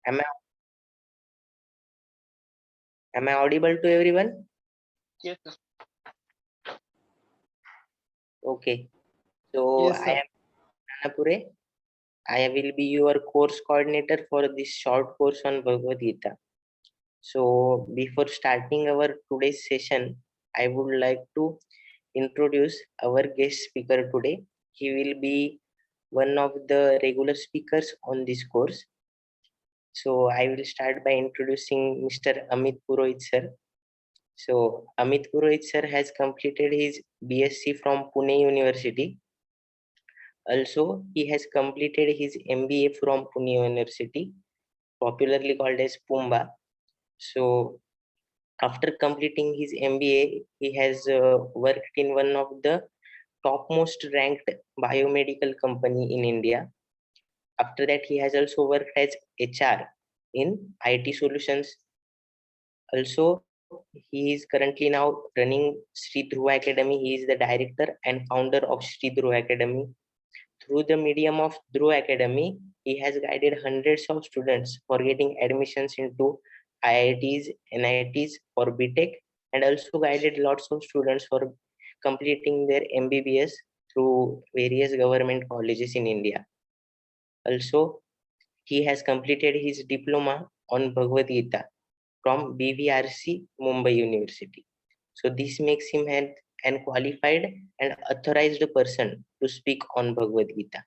Am I audible to everyone? Yes, sir. Okay. So Yes, I sir. am Nanapure. I will be your course coordinator for this short course on Bhagavad Gita. So before starting our today's session, I would like to introduce our guest speaker today. He will be one of the regular speakers on this course. So I will start by introducing Mr. Amit Purohit sir. So Amit Purohit sir has completed his BSc from Pune University. Also, he has completed his MBA from Pune University, popularly called as Pumba. So after completing his MBA, he has worked in one of the topmost ranked biomedical company in India. After that, he has also worked as HR in IT solutions. Also, he is currently now running Sri Dhruva Academy. He is the director and founder of Sri Dhruva Academy. Through the medium of Dhruva Academy, he has guided hundreds of students for getting admissions into IITs, NITs for BTech, and also guided lots of students for completing their MBBS through various government colleges in India. Also, he has completed his diploma on Bhagavad Gita from BVRC Mumbai University. So this makes him an qualified and authorized person to speak on Bhagavad Gita.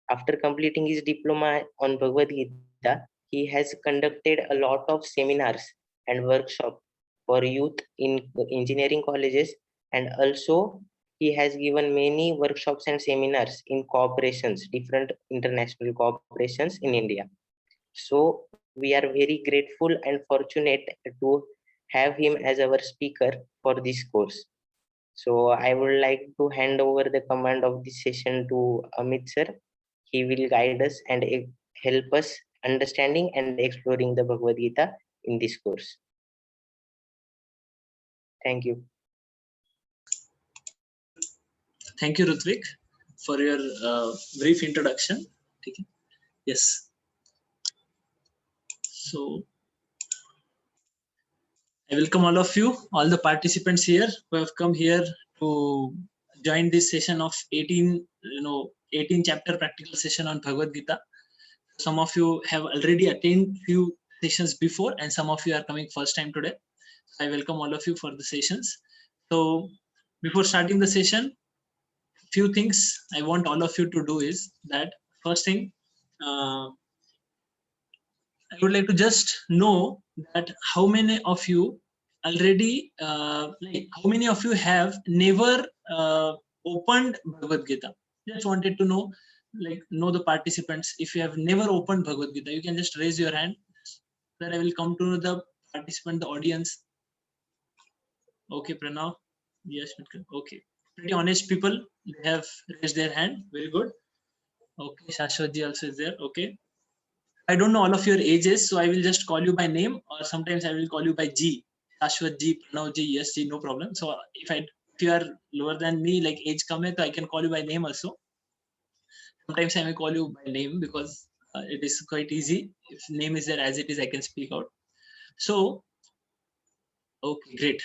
After completing his diploma on Bhagavad Gita, he has conducted a lot of seminars and workshops for youth in engineering colleges, and also he has given many workshops and seminars in corporations, different international corporations in India. So we are very grateful and fortunate to have him as our speaker for this course. So I would like to hand over the command of this session to Amit sir. He will guide us and help us understanding and exploring the Bhagavad Gita in this course. Thank you. Thank you, Rutvik, for your brief introduction. Okay. Yes. So I welcome all of you, all the participants here who have come here to join this session of 18 chapter practical session on Bhagavad Gita. Some of you have already attained few sessions before, and some of you are coming first time today. I welcome all of you for the sessions. So before starting the session, few things I want all of you to do is that first thing, I would like to just know that how many of you already, how many of you have never opened Bhagavad Gita? Just wanted to know, know the participants. If you have never opened Bhagavad Gita, you can just raise your hand. Then I will come to the participant, the audience. Okay, Pranav. Yes, okay. Pretty honest people, they have raised their hand. Very good. Okay, Shashwatji also is there. Okay. I don't know all of your ages, so I will just call you by name, or sometimes I will call you by G. Shashwat G, Pranav G, yes G, no problem. So if you are lower than me, like age come, I can call you by name also. Sometimes I may call you by name because it is quite easy. If name is there as it is, I can speak out. So, okay, great.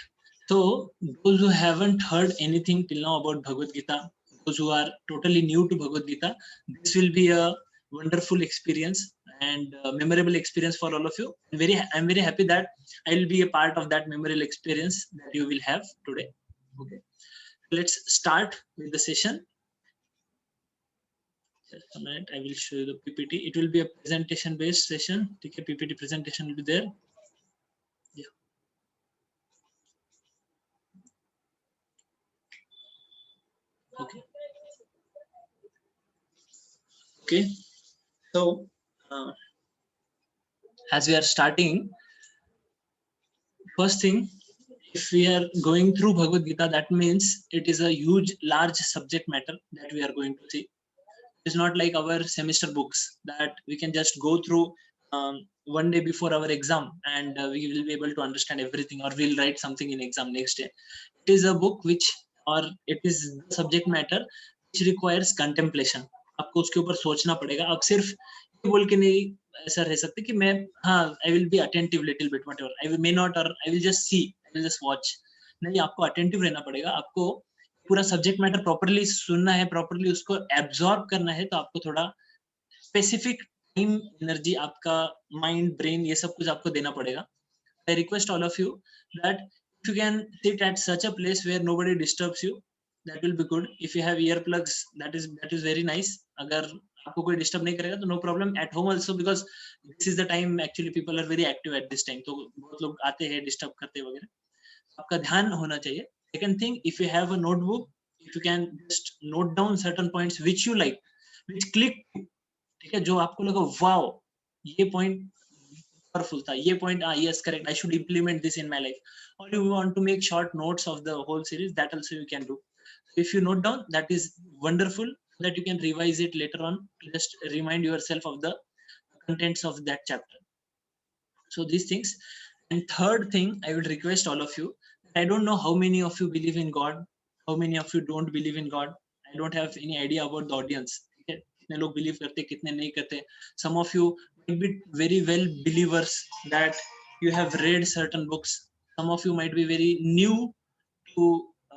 So those who haven't heard anything till now about Bhagavad Gita, those who are totally new to Bhagavad Gita, this will be a wonderful experience and memorable experience for all of you. I'm very happy that I will be a part of that memorable experience that you will have today. Okay, let's start with the session. Just a minute, I will show you the PPT. It will be a presentation based session. Okay, PPT presentation will be there. Yeah. Okay. Okay. So as we are starting, first thing, if we are going through Bhagavad Gita, that means it is a huge, large subject matter that we are going to see. It's not like our semester books that we can just go through one day before our exam and we will be able to understand everything, or we'll write something in exam next day. It is a book it is the subject matter which requires contemplation. आपको उसके ऊपर सोचना पड़ेगा. आप सिर्फ ये बोल के नहीं ऐसा रह सकते कि मैं हाँ I will be attentive little bit whatever I will may not और I will just see I will just watch. नहीं, आपको अटेंटिव रहना पड़ेगा, आपको पूरा सब्जेक्ट मैटर प्रॉपर्ली सुनना है, प्रॉपर्ली उसको एब्जॉर्ब करना है, तो आपको थोड़ा स्पेसिफिक टाइम, एनर्जी, आपका माइंड, ब्रेन, ये सब कुछ आपको देना पड़ेगा। I request all of you that if you can sit at such a place where nobody disturbs you, that will be good. If you have earplugs, that is very nice. अगर आपको कोई disturb नहीं करेगा तो no problem at home also, because this is the time actually people are very active at this time, तो बहुत लोग आते हैं डिस्टर्ब करते वगैरह, आपका ध्यान होना चाहिए। Second thing, if you have a notebook, if you can just note down certain points which you like, which click, ठीक है, जो आपको लगा वाओ ये पॉइंट powerful था, ये point, yes correct, I should implement this in my life, or you want to make short notes of the whole series, that also you can do. So if you note down, that is wonderful, so that you can revise it later on to just remind yourself of the contents of that chapter. So these things. And third thing, I would request all of you, I don't know how many of you believe in God, how many of you don't believe in God. I don't have any idea about the audience, ठीक है, कितने लोग believe करते, कितने नहीं करते. Some of you might be very well believers that you have read certain books. Some of you might be very new to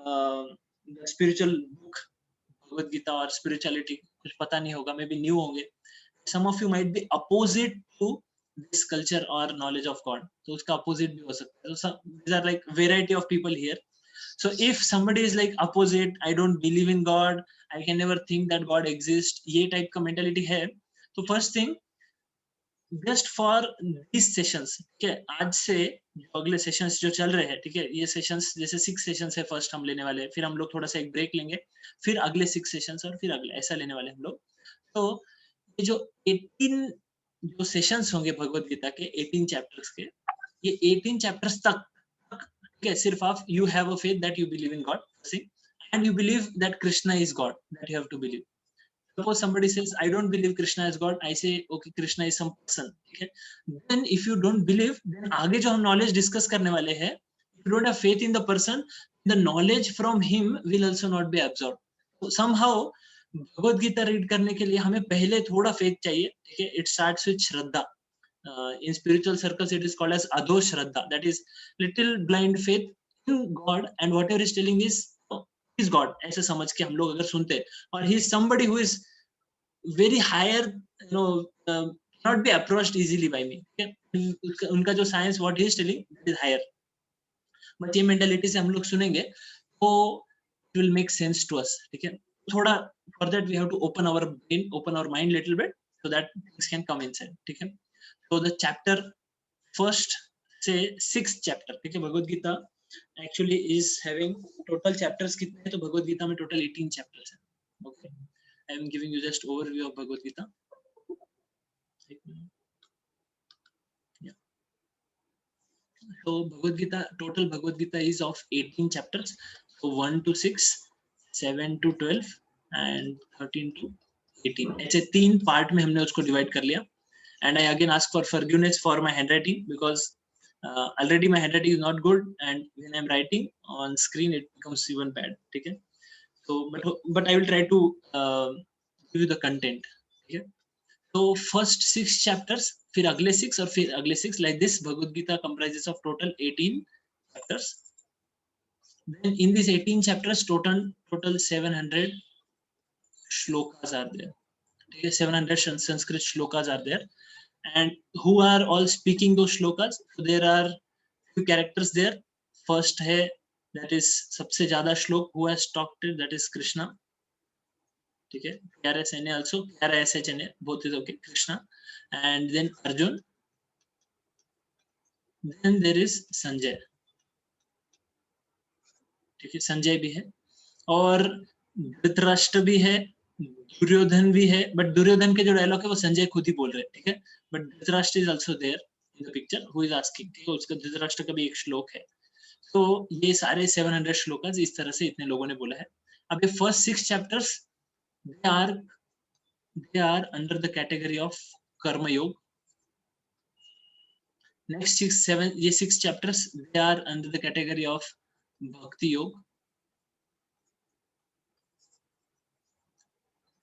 the spiritual book, Bhagavad Gita or spirituality, कुछ पता नहीं होगा, maybe new होंगे. Some of you might be opposite to this culture or knowledge of God, तो उसका opposite भी हो सकता है. So these are like variety of people here. So if somebody is like opposite, I don't believe in God, I can never think that God exists, ये type का mentality है, तो first thing, just for these sessions, ठीक है, आज से जो अगले सेशंस जो चल रहे हैं, ठीक है, ये सेशंस जैसे 6 सेशंस है, फर्स्ट हम लेने वाले हैं, फिर हम लोग थोड़ा सा एक ब्रेक लेंगे, फिर अगले 6 सेशंस और फिर अगले, ऐसा लेने वाले हम लोग. तो ये जो 18 जो सेशंस होंगे भगवत गीता के 18 चैप्टर्स के, ये 18 चैप्टर्स तक, ठीक है, सिर्फ आप you have a faith that you believe in God, and you believe that Krishna is God, that you have to believe. Suppose somebody says, I don't believe Krishna is God, I say, okay, Krishna is some person, ठीक है. Then if you don't believe, then आगे जो हम knowledge discuss करने वाले हैं, if you don't have faith in the person, the knowledge from him will also not be absorbed. So somehow Bhagavad Gita read करने के लिए हमें पहले थोड़ा फेथ चाहिए, ठीक है. It starts with Shraddha. In spiritual circles it is called as adho shraddha, that is little blind faith in God, and whatever is telling is is God, ऐसे समझ के हम लोग अगर सुनते हैं, और he is somebody who is very higher, you know, cannot be approached easily by me, ठीक है. उनका जो science what he is telling is higher, but ये mentality से हम लोग सुनेंगे तो it will make sense to us, ठीक है. थोड़ा for that we have to open our brain, open our mind little bit, so that things can come inside, ठीक है. So the chapter first से 6th chapter, ठीक है, Bhagavad Gita actually is having total chapters कितने हैं, तो भगवत गीता में total 18 chapters हैं. Okay, I am giving you just overview of Bhagavad Gita. Yeah. So Bhagavad Gita, total Bhagavad Gita is of 18 chapters. So 1 to 6, 7 to 12 and 13 to 18, ऐसे 3 part में हमने उसको डिवाइड कर लिया. And I again ask for forgiveness for my handwriting, because already my handwriting is not good, and when I'm writing on screen it becomes even bad, ठीक है. So but I will try to give you the content, ठीक है. So first 6 chapters, फिर अगले 6 और फिर अगले 6, like this Bhagavad Gita comprises of total 18 chapters. Then in these 18 chapters total 700 shlokas are there, okay, 700 Sanskrit shlokas are there. And who are all speaking those shlokas? So there are few characters there. First है, that is सबसे ज्यादा श्लोक who has talked it, that is Krishna, ठीक है. KRSNA also, KRSHNA, both is okay, Krishna. And then Arjun, then there is Sanjay, ठीक है, संजय भी है, और धृतराष्ट्र भी है, दुर्योधन भी है, बट दुर्योधन के जो डायलॉग है वो संजय खुद ही बोल रहे हैं, ठीक है. But Dhritarashtra is also there in the picture, who is asking, ठीक है, उसका धृतराष्ट्र का भी एक श्लोक है. तो ये सारे 700 श्लोकास इस तरह से इतने लोगों ने बोला है. अब ये first 6 chapters they are under the category of कर्म योग. नेक्स्ट 6-7 ये 6 chapters they are under the category of bhakti योग.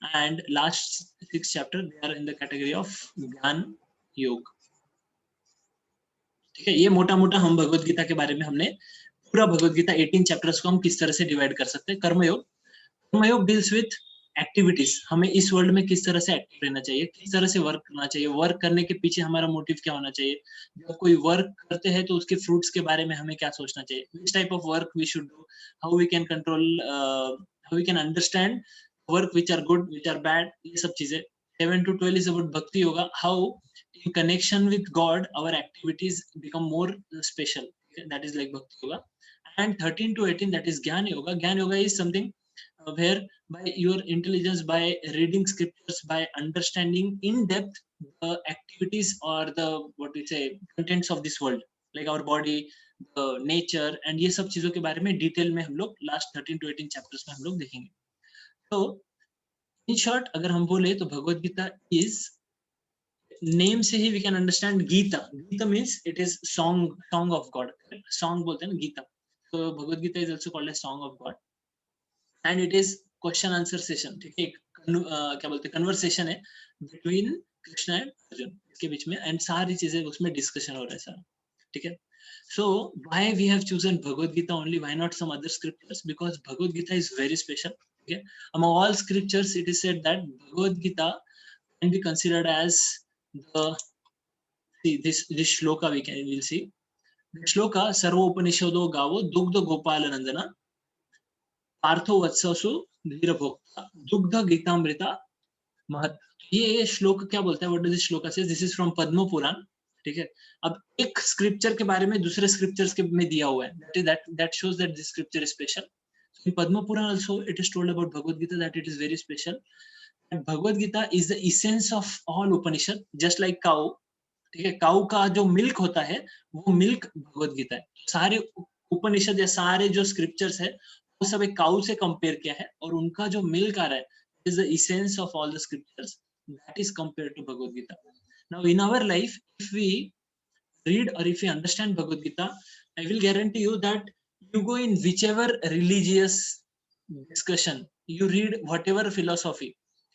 And last 6 chapter they are in the category of Gyan योग। ठीक है, ये मोटा मोटा हम भगवत गीता के बारे में हमने पूरा भगवत गीता 18 चैप्टर्स को हम किस तरह से डिवाइड कर सकते हैं। कर्मयोग, कर्मयोग डील्स विथ एक्टिविटीज, हमें इस वर्ल्ड में किस तरह से एक्टिव रहना चाहिए, किस तरह से वर्क करना चाहिए, वर्क करने के पीछे हमारा मोटिव क्या होना चाहिए, जब कोई वर्क करते हैं तो उसके फ्रूट्स के बारे में हमें क्या सोचना चाहिए, which type of work we should do, how we can control, how we can understand work which are good which are bad, ये सब चीजें। 7 to 12 is about bhakti yoga, how in connection with God our activities become more special, that is like bhakti yoga. And 13 to 18, that is Gyan Yoga. Gyan Yoga is something where by your intelligence, by reading scriptures, by understanding in depth the activities or the what we say contents of this world, like our body, the nature, and ये सब चीजों के बारे में detail में हम लोग last 13 to 18 chapters में हम लोग देखेंगे। तो इन शॉर्ट अगर हम बोले तो भगवत गीता इज, नेम से ही we can understand Gita, Gita means it is song, song of God, song बोलते हैं ना गीता, तो Bhagavad Gita is also called as song of God and it is question answer session. ठीक है, एक क्या बोलते हैं कन्वर्सेशन है बिटवीन कृष्ण एंड अर्जुन, इसके बीच में, एंड सारी चीजें उसमें डिस्कशन हो रहा है सारा। ठीक है, so why we have chosen Bhagavad Gita only, why not some other scriptures? Because Bhagavad Gita is very special. Okay, among all scriptures it is said that Bhagavad Gita can be considered as the, see this shloka we'll see the shloka sarva upanishado gavo dugdha gopala nandana Partho वत्ससु धीर भोक्ता दुग्ध गीतामृता महत। ये श्लोक क्या बोलता है, what does this श्लोक से, this is from Padma Purana. ठीक है, अब एक स्क्रिप्चर के बारे में दूसरे स्क्रिप्चर्स के में दिया हुआ है, that shows that this scripture is special. So in Padma Puran also it is told about Bhagavad Gita that it is very special. And Bhagavad Gita is the essence of all Upanishad, just like cow. ठीक है, काऊ का जो milk होता है वो milk Bhagavad Gita है। सारे उपनिषद या सारे जो स्क्रिप्चर्स है वो सब एक काऊ से कंपेयर किया है, और उनका जो मिल्क आ रहा है is the essence of all the scriptures, that is compared to Bhagavad Gita. Now in our life, if we read or if we understand Bhagavad Gita, I will guarantee you that you go in whichever religious discussion, you read whatever philosophy,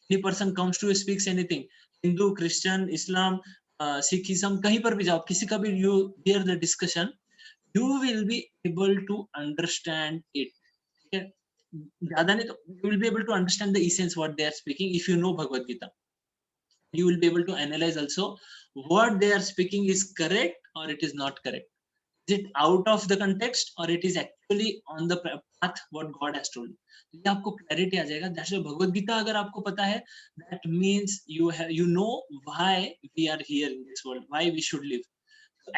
any person comes to speaks anything, Hindu, Christian, Islam, Sikhism, कहीं पर भी जाओ, किसी का भी you hear the discussion, you will be able to understand it. ठीक है, ज्यादा नहीं तो you will be able to understand the essence what they are speaking if you know Bhagavad Gita. You will be able to analyze also what they are speaking is correct or it is not correct. Is it out of the context or it is actually on the path what God has told. ये आपको clarity आ जाएगा। That's why Bhagavad Gita अगर आपको पता है, that means you know why we are here in this world, why we should live.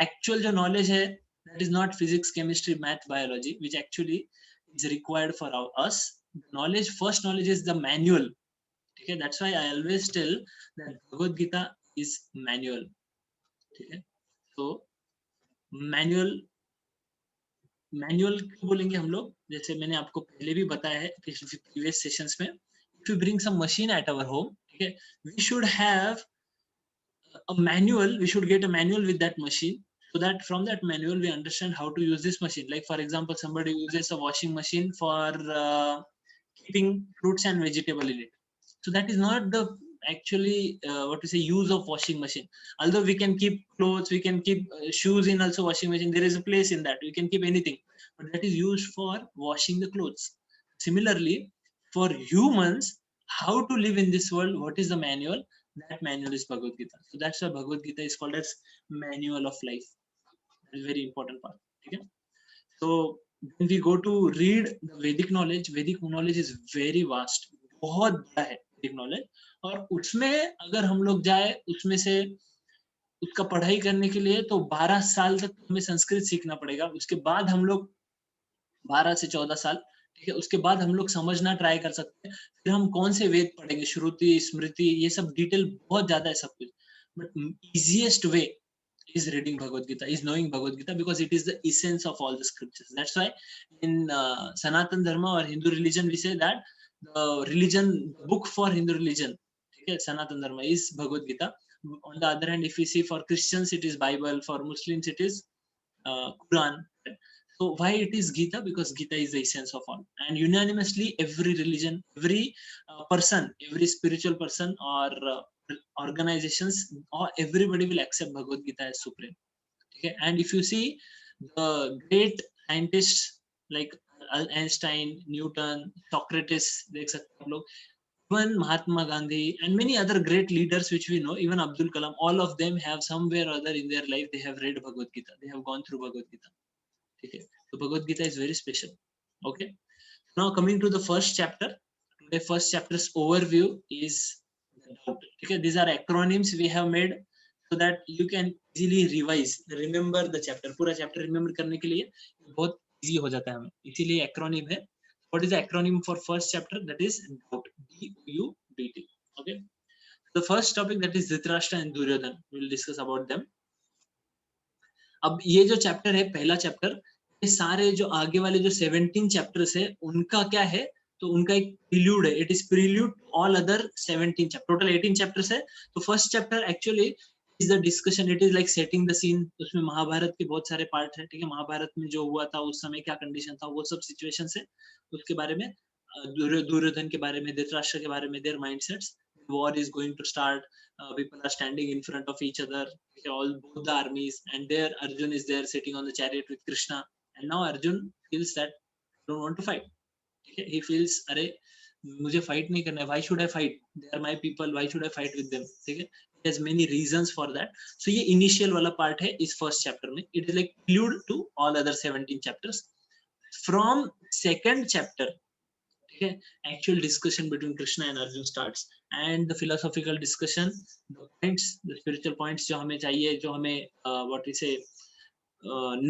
Actual जो knowledge है, that is not physics, chemistry, math, biology, which actually is required for us. Knowledge, first knowledge is the manual. Okay, that's why I always tell that Bhagavad Gita is manual. ठीक है, so manual क्यों बोलेंगे हम लोग, जैसे मैंने आपको पहले भी बताया है प्रीवियस सेशंस में, if you bring some machine at our home, ठीक है, we should have a manual, we should get a manual with that machine, so that from that manual we understand how to use this machine. Like for example, somebody uses a washing machine for keeping fruits and vegetable in it, so that is not the actually what to say use of washing machine. Although we can keep clothes, we can keep shoes in also washing machine, there is a place in that, we can keep anything, but that is used for washing the clothes. Similarly, for humans, how to live in this world, what is the manual, that manual is Bhagavad Gita. So that's why Bhagavad Gita is called as manual of life. That is very important part. Okay? So when we go to read the Vedic knowledge is very vast, बहुत बड़ा है Vedic knowledge, और उसमें अगर हम लोग जाए उसमें से उसका पढ़ाई करने के लिए तो 12 साल तक हमें संस्कृत सीखना पड़ेगा, उसके बाद हम लोग 12 से 14 साल, ठीक है, उसके बाद हम लोग समझना ट्राई कर सकते हैं, फिर हम कौन से वेद पढ़ेंगे, श्रुति, स्मृति, ये सब डिटेल बहुत ज्यादा है सब कुछ, but easiest way is reading Bhagavad Gita, is knowing Bhagavad Gita, because it is the essence of all the scriptures. That's why in Sanatan Dharma or Hindu religion we say that the book for Hindu religion, okay, Sanatan Dharma is Bhagavad Gita. On the other hand, if we see for Christians it is Bible, for Muslims it is Quran. So why it is Gita? Because Gita is the essence of all, and unanimously every religion, every person, every spiritual person or organizations or everybody will accept Bhagavad Gita as supreme. Okay, and if you see the great scientists like Einstein, Newton, Socrates, देख सकते हैं आप लोग, even Mahatma Gandhi and many other great leaders which we know, even Abdul Kalam, all of them have somewhere or other in their life they have read Bhagavad Gita, they have gone through Bhagavad Gita. Okay, so Bhagavad Gita is very special. Okay, now coming to the first chapter, the first chapter's overview is the doubt. Okay, these are acronyms we have made so that you can easily revise, remember the chapter. पूरा chapter remember करने के लिए बहुत easy हो जाता है हमें, इसीलिए acronym है. What is the acronym for first chapter? That is doubt. DOUBT. Okay, the first topic, that is Dhritarashtra and Duryodhan. We will discuss about them. अब ये जो चैप्टर है, पहला चैप्टर, ये सारे जो आगे वाले जो 17 चैप्टर्स है उनका क्या है, तो उनका एक प्रील्यूड है. It is prelude all other 17 chapter. Total 18 chapters है. तो first chapter actually is the discussion. It is like setting the scene. उसमें महाभारत के बहुत सारे पार्ट है. ठीक है, महाभारत में जो हुआ था उस समय क्या कंडीशन था, वो सब सिचुएशन है, उसके बारे में, दुर्योधन के बारे में, धृतराष्ट्र के बारे में, their mindsets. War is going to start. People are standing in front of each other. Okay, all both the armies, and there Arjun is there sitting on the chariot with Krishna. And now Arjun feels that I don't want to fight. Okay, he feels, अरे मुझे fight नहीं करना है. Why should I fight? They are my people. Why should I fight with them? ठीक है, he has many reasons for that. So ये initial वाला part है इस first chapter में. It is like prelude to all other 17 chapters. From second chapter, okay, actual discussion between Krishna and Arjun starts, and the philosophical discussion, the points, the spiritual points जो हमें चाहिए, जो हमें what we say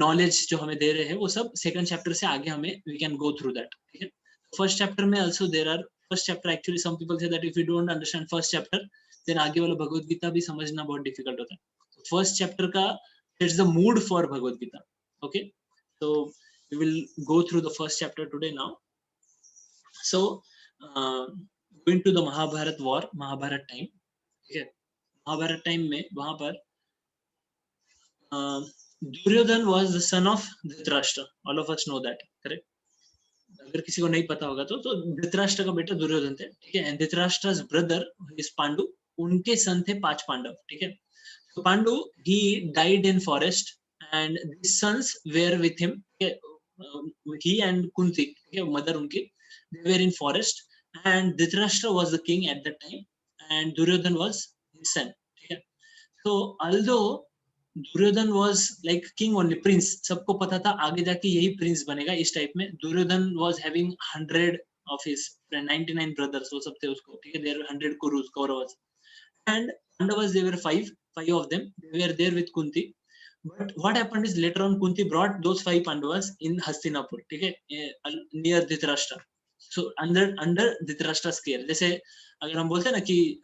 knowledge जो हमें दे रहे हैं, वो सब second chapter से आगे हमें we can go through that. ठीक है, first chapter में also there are, first chapter actually some people say that if you don't understand first chapter then आगे वाला भगवद गीता भी समझना बहुत difficult होता है. First chapter का sets the mood for Bhagavad Gita. Okay, so we will go through the first chapter today now. So going to the Mahabharat war, Mahabharat time. Okay, Mahabharat time में वहां पर Duryodhan was the son of Dhritarashtra. All of us know that, correct? अगर किसी को नहीं पता होगा तो धृतराष्ट्र का बेटा दुर्योधन थे. ठीक है, and Dhritarashtra's brother is Pandu. उनके सन थे 5 पांडव. ठीक है, so Pandu, he died in forest and his sons were with him. Okay, he and Kunti, okay, mother उनकी, they were in forest, and Dhritarashtra was the king at that time and Duryodhan was his son. Okay, so although Duryodhan was like king only, prince, सबको पता था आगे जाके यही prince बनेगा इस type में. Duryodhan was having 100 of his 99 brothers, वो सब थे उसको. ठीक है, there were 100 kurus, Kauravas, and Pandavas, they were five of them. They were there with Kunti. But what happened is later on Kunti brought those 5 Pandavas in Hastinapur. ठीक है, near Dhritarashtra. So under Dhritarashtra's care. जैसे अगर हम बोलते हैं ना कि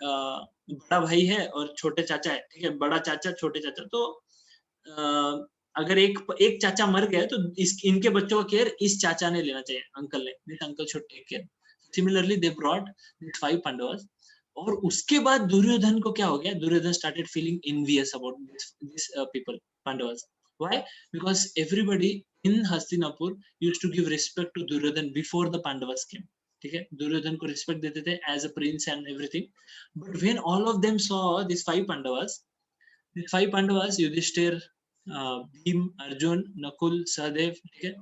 बड़ा भाई है और छोटे चाचा है. ठीक है, बड़ा चाचा छोटे चाचा, तो अगर एक चाचा मर गया तो इनके बच्चों का केयर इस चाचा ने लेना चाहिए, अंकल ने. This uncle should take care. Similarly they brought these 5 Pandavas. और उसके बाद दुर्योधन को क्या हो गया, Duryodhan started feeling envious about this people, Pandavas. Why? Because everybody in Hastinapur used to give respect to Duryodhan before the Pandavas came. ठीक है, दुर्योधन को respect देते थे as a prince and everything. But when all of them saw these 5 Pandavas, Yudhishthir, Bhim, Arjun, Nakul, Sahadev, ठीक है,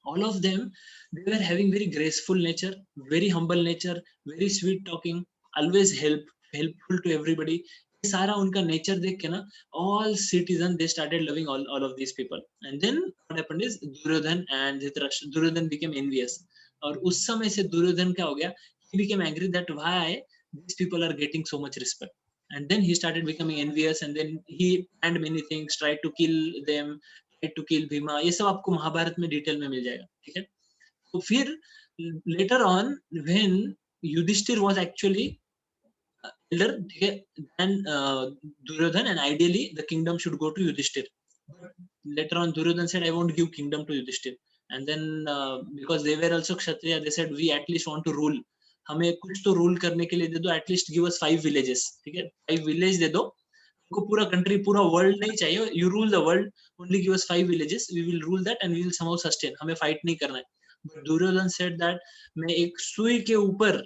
all of them, they were having very graceful nature, very humble nature, very sweet talking, always helpful to everybody. सारा उनका nature देख के ना, all citizens, they started loving all of these people. And then what happened is Duryodhan and Dhritarashtra, Duryodhan became envious. और उस समय से दुर्योधन क्या हो गया, he became angry that why these people are getting so much respect. And then he started becoming envious, and then he planned many things, tried to kill them, tried to kill Bhima. ये सब आपको महाभारत में detail में मिल जाएगा. ठीक है, तो फिर later on when Yudhishthir was actually elder, ठीक है, than Duryodhan, and ideally the kingdom should go to Yudhishthir. But later on Duryodhan said, I won't give kingdom to Yudhishthir. And then because they were also Kshatriya, they said we at least want to rule. हमें कुछ तो rule करने के लिए दे दो, at least give us 5 villages. ठीक है, 5 village दे दो हमको, पूरा कंट्री, पूरा वर्ल्ड नहीं चाहिए. You rule the world, only give us 5 villages, we will rule that and we will somehow sustain. हमें फाइट नहीं करना है. बट दुर्योधन सेड दैट मैं एक सुई के ऊपर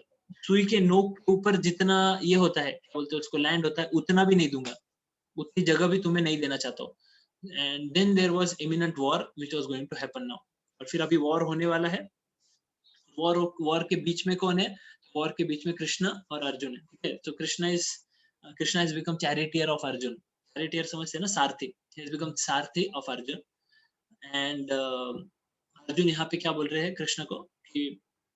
सुई के नोक के ऊपर जितना ये होता है, क्या बोलते हैं उसको, लैंड होता है, उतना भी नहीं दूंगा, उतनी जगह भी तुम्हें नहीं देना चाहता हूँ. And then there was imminent war which was going to happen now. और फिर अभी वॉर होने वाला है. वॉर के बीच में कौन है? वॉर के बीच में कृष्ण और अर्जुन है. ठीक है, तो Krishna is become charioteer of Arjun. Charioteer समझते हैं ना, सारथी. He is become Sarathi of Arjun. And Arjun यहाँ पे क्या बोल रहे हैं कृष्ण को कि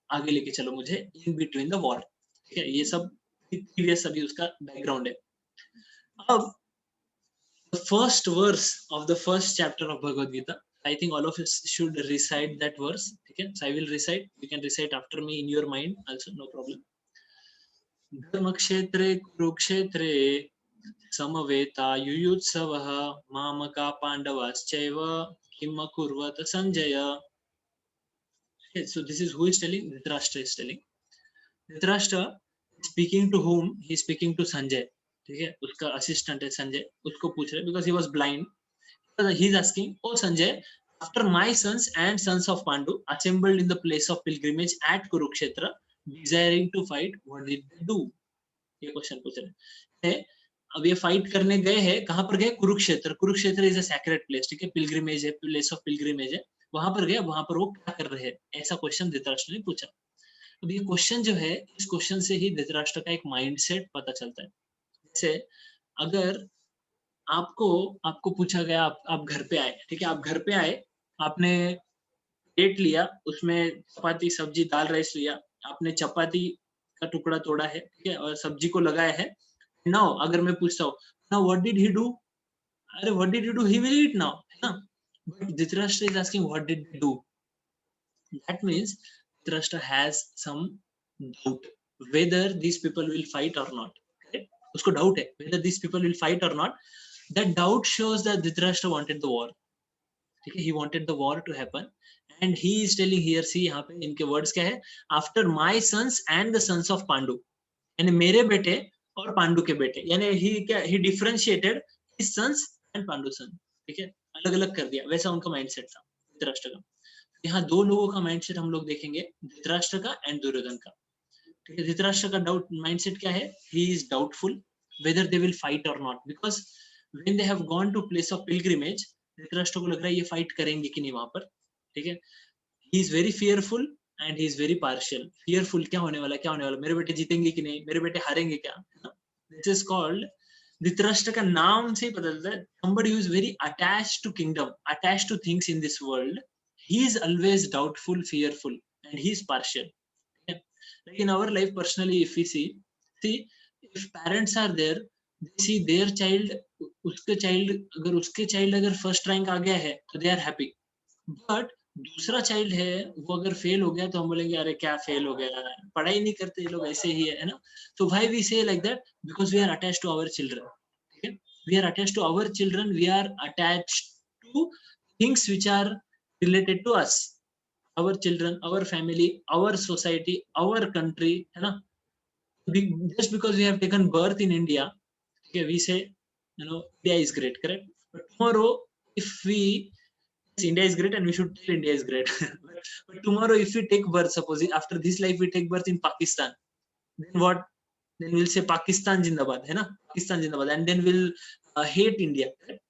आगे लेके चलो मुझे इन बिटवीन द वॉर. ठीक है, ये सब प्रीवियस अभी उसका बैकग्राउंड है. अब the first verse of the first chapter of Bhagavad Gita, I think all of us should recite that verse. Okay, so I will recite, you can recite after me in your mind also, no problem. Dharma kshetre kurukshetre samaveta yuyutsavah mamaka pandavaschaiva kim akurvat sanjaya. Okay, so this is who is telling? Dhritarashtra is telling. Dhritarashtra speaking to whom? He is speaking to Sanjay. ठीक है, उसका assistant है संजय, उसको पूछ रहे because he was blind. He is asking, oh Sanjay, after my sons and sons of Pandu assembled in the place of pilgrimage at Kurukshetra, desiring to fight, what did they do? ये question पूछ रहे हैं. अब ये fight करने गए हैं, कहाँ पर गए? Kurukshetra. Kurukshetra is a sacred place. ठीक है, पिलग्रिमेज है, प्लेस ऑफ पिलग्रिमेज है, वहां पर गए. वहां पर वो क्या कर रहे हैं, ऐसा क्वेश्चन धृतराष्ट्र ने पूछा. अब ये क्वेश्चन जो है, इस क्वेश्चन से ही धृतराष्ट्र का एक माइंडसेट पता चलता है. जैसे अगर आपको आपको पूछा गया, आप घर पे आए. ठीक है, आप घर पे आए, आपने प्लेट लिया, उसमें चपाती सब्जी दाल राइस लिया, आपने चपाती का टुकड़ा तोड़ा है, ठीक है, और सब्जी को लगाया है. नाउ अगर मैं पूछता हूँ, now what did he do? अरे what did you do, he will eat now, है ना. But Dhritarashtra is asking what did he do. That means Dhritarashtra has some doubt whether these people will fight or not. Okay? उसको doubt है whether these people will fight or not. That doubt shows that Dhritarashtra wanted the war. ठीक है, he wanted the war to happen, and he is telling here, see यहाँ पे इनके words क्या है, after my sons and the sons of Pandu, यानी मेरे बेटे और पांडु के बेटे, यानी he differentiated his sons and Pandu son. ठीक है, अलग अलग कर दिया, वैसा उनका माइंडसेट था धृतराष्ट्र का. यहाँ दो लोगों का माइंडसेट हम लोग देखेंगे, धृतराष्ट्र का एंड दुर्योधन का. ठीक है, धृतराष्ट्र का डाउट माइंडसेट क्या है? he is doubtful whether they will fight or not, because when they have gone to place of pilgrimage, Dhritarashtra को लग रहा है ये फाइट करेंगे कि नहीं वहां पर. ठीक है, he is very fearful and he is very partial. fearful, क्या होने वाला, क्या होने वाला, मेरे बेटे जीतेंगे कि नहीं, मेरे बेटे हारेंगे क्या. This is called, धृतराष्ट्र का नाम से ही पता चलता है, somebody who is very attached to kingdom, attached to things in this world. He is always doubtful, fearful, and he is partial. Like in our life personally, if we see if parents are there, they see their child, उसके child अगर first rank आ गया है तो they are happy. But दूसरा child है, वो अगर fail हो गया तो हम बोलेंगे अरे क्या fail हो गया, पढ़ाई नहीं करते ये लोग, ऐसे ही है ना. So why we say like that? Because we are attached to our children. Okay? We are attached to our children. We are attached to things which are related to us. Our children, our family, our society, our country, है ना. Just because we have taken birth in India, okay, we say, India is great, correct? But tomorrow, if we, yes, India is great and we should tell India is great. But tomorrow, if we take birth, suppose after this life we take birth in Pakistan, then what? Then we'll say Pakistan Jindabad, है ना? Pakistan Jindabad, and then we'll hate India. Correct?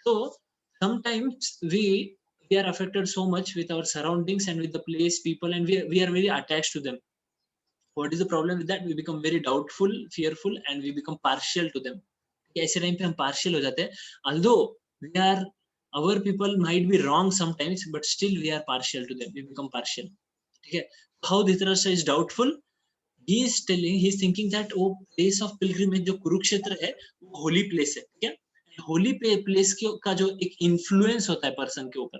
So sometimes we are affected so much with our surroundings and with the place, people, and we are very attached to them. What is the problem with that? We become very doubtful, fearful, and we become partial to them. ऐसे time पे हम partial हो जाते हैं. Although our people might be wrong sometimes, but still we are partial to them. We become partial. ठीक है? How Dhritarashtra is doubtful? He is thinking that वो place of pilgrimage जो कुरुक्षेत्र है, वो holy place है. ठीक है? Holy place का जो एक influence होता है person के ऊपर,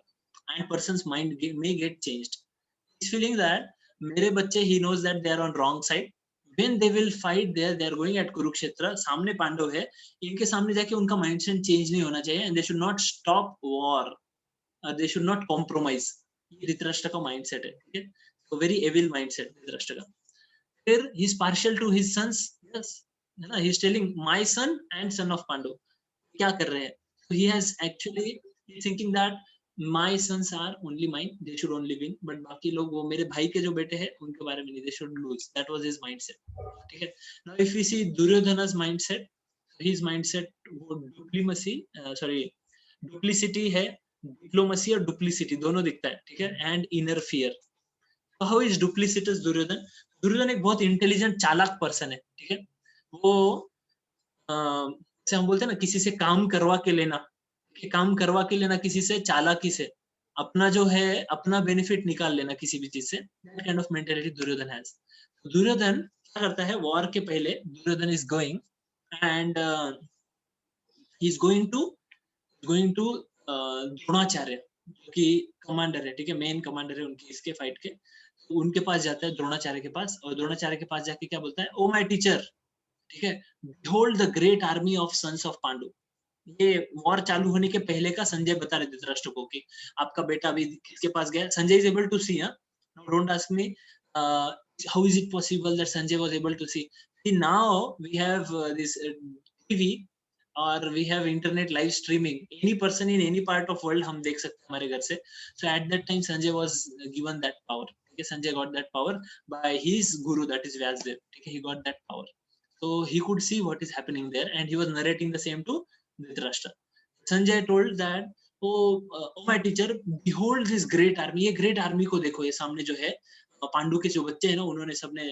and person's mind may get changed. He's feeling that मेरे बच्चे, he knows that they are on wrong side. When they will fight there, they are going at Kurukshetra, सामने पांडव है, इनके सामने जाके उनका mindset change नहीं होना चाहिए, and they should not stop war. They should not compromise. ये धृतराष्ट्र का mindset है. ठीक है? So very evil mindset Dhritarashtra का. फिर he is partial to his sons. Yes, है ना? He is telling my son and son of Pandu. क्या कर रहे हैं? So he has actually thinking that my sons are only mine, they should only win, but बाकी लोग वो मेरे भाई के जो बेटे हैं उनके बारे में नहीं, they should lose, that was his mindset. ठीक है, now if we see Duryodhana's mindset, his mindset वो डुप्लीसिटी है, डिप्लोमेसी और डुप्लीसिटी दोनों दिखता है। ठीक है, and inner fear. How is duplicitous Duryodhana? Duryodhana एक बहुत इंटेलिजेंट चालाक पर्सन है। ठीक है, वो जैसे हम बोलते हैं ना, किसी से काम करवा के लेना, काम करवा के लेना किसी से चालाकी से, अपना जो है अपना बेनिफिट निकाल लेना किसी भी चीज से, that kind of mentality Duryodhan has. Duryodhan क्या करता है, वॉर के पहले Duryodhan is going and he is going to Dronacharya, जो कि कमांडर है। ठीक है, मेन कमांडर है उनकी इसके फाइट के, तो उनके पास जाता है द्रोणाचार्य के पास, और द्रोणाचार्य के पास जाके क्या बोलता है, ओ माय टीचर, ठीक है, behold the great army of sons of Pandu. ये वॉर चालू होने के पहले का संजय बता रहे धृतराष्ट्र को कि आपका बेटा अभी किसके पास गया। Sanjay is able to see, don't ask me how is it possible that Sanjay was able to see. Now we have this TV और we have internet live streaming, any person in any part of world हम देख सकते हैं हमारे घर से। So at that time Sanjay was given that power. ठीक है, Sanjay got that power by his guru, that is Vyasadeva. ठीक है, he got that power, so he could see what is happening there and he was narrating the same to Dhritarashtra. Sanjay told that, oh my teacher, behold this great army, ये great army को देखो, ये सामने जो है पांडु के जो बच्चे हैं ना, उन्होंने सबने,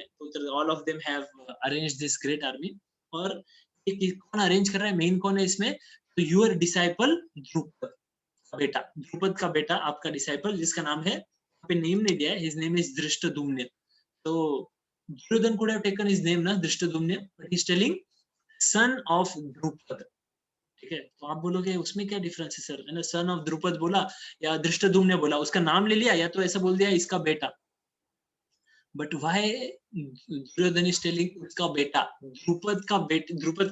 all of them have arranged this great army। और ये कौन अरेंज कर रहा है, मेन कौन है इसमें, तो यूर डिसाइपल ध्रुपद का बेटा, ध्रुपद का बेटा आपका डिसाइपल, जिसका नाम है, यहाँ पे नेम नहीं दिया है, हिज नेम इज धृष्टद्युम्न। तो Duryodhan could have taken his name ना, Dhrishtadyumna, but he's telling son of Drupad। ठीक है, तो आप बोलोगे उसमें क्या डिफरेंस है सर, है ना, सन ऑफ द्रुपद बोला या धृष्टद्युम्न बोला, उसका नाम ले लिया, या तो ऐसा बोल दिया इसका बेटा। But why Duryodhan is telling उसका बेटा, द्रुपद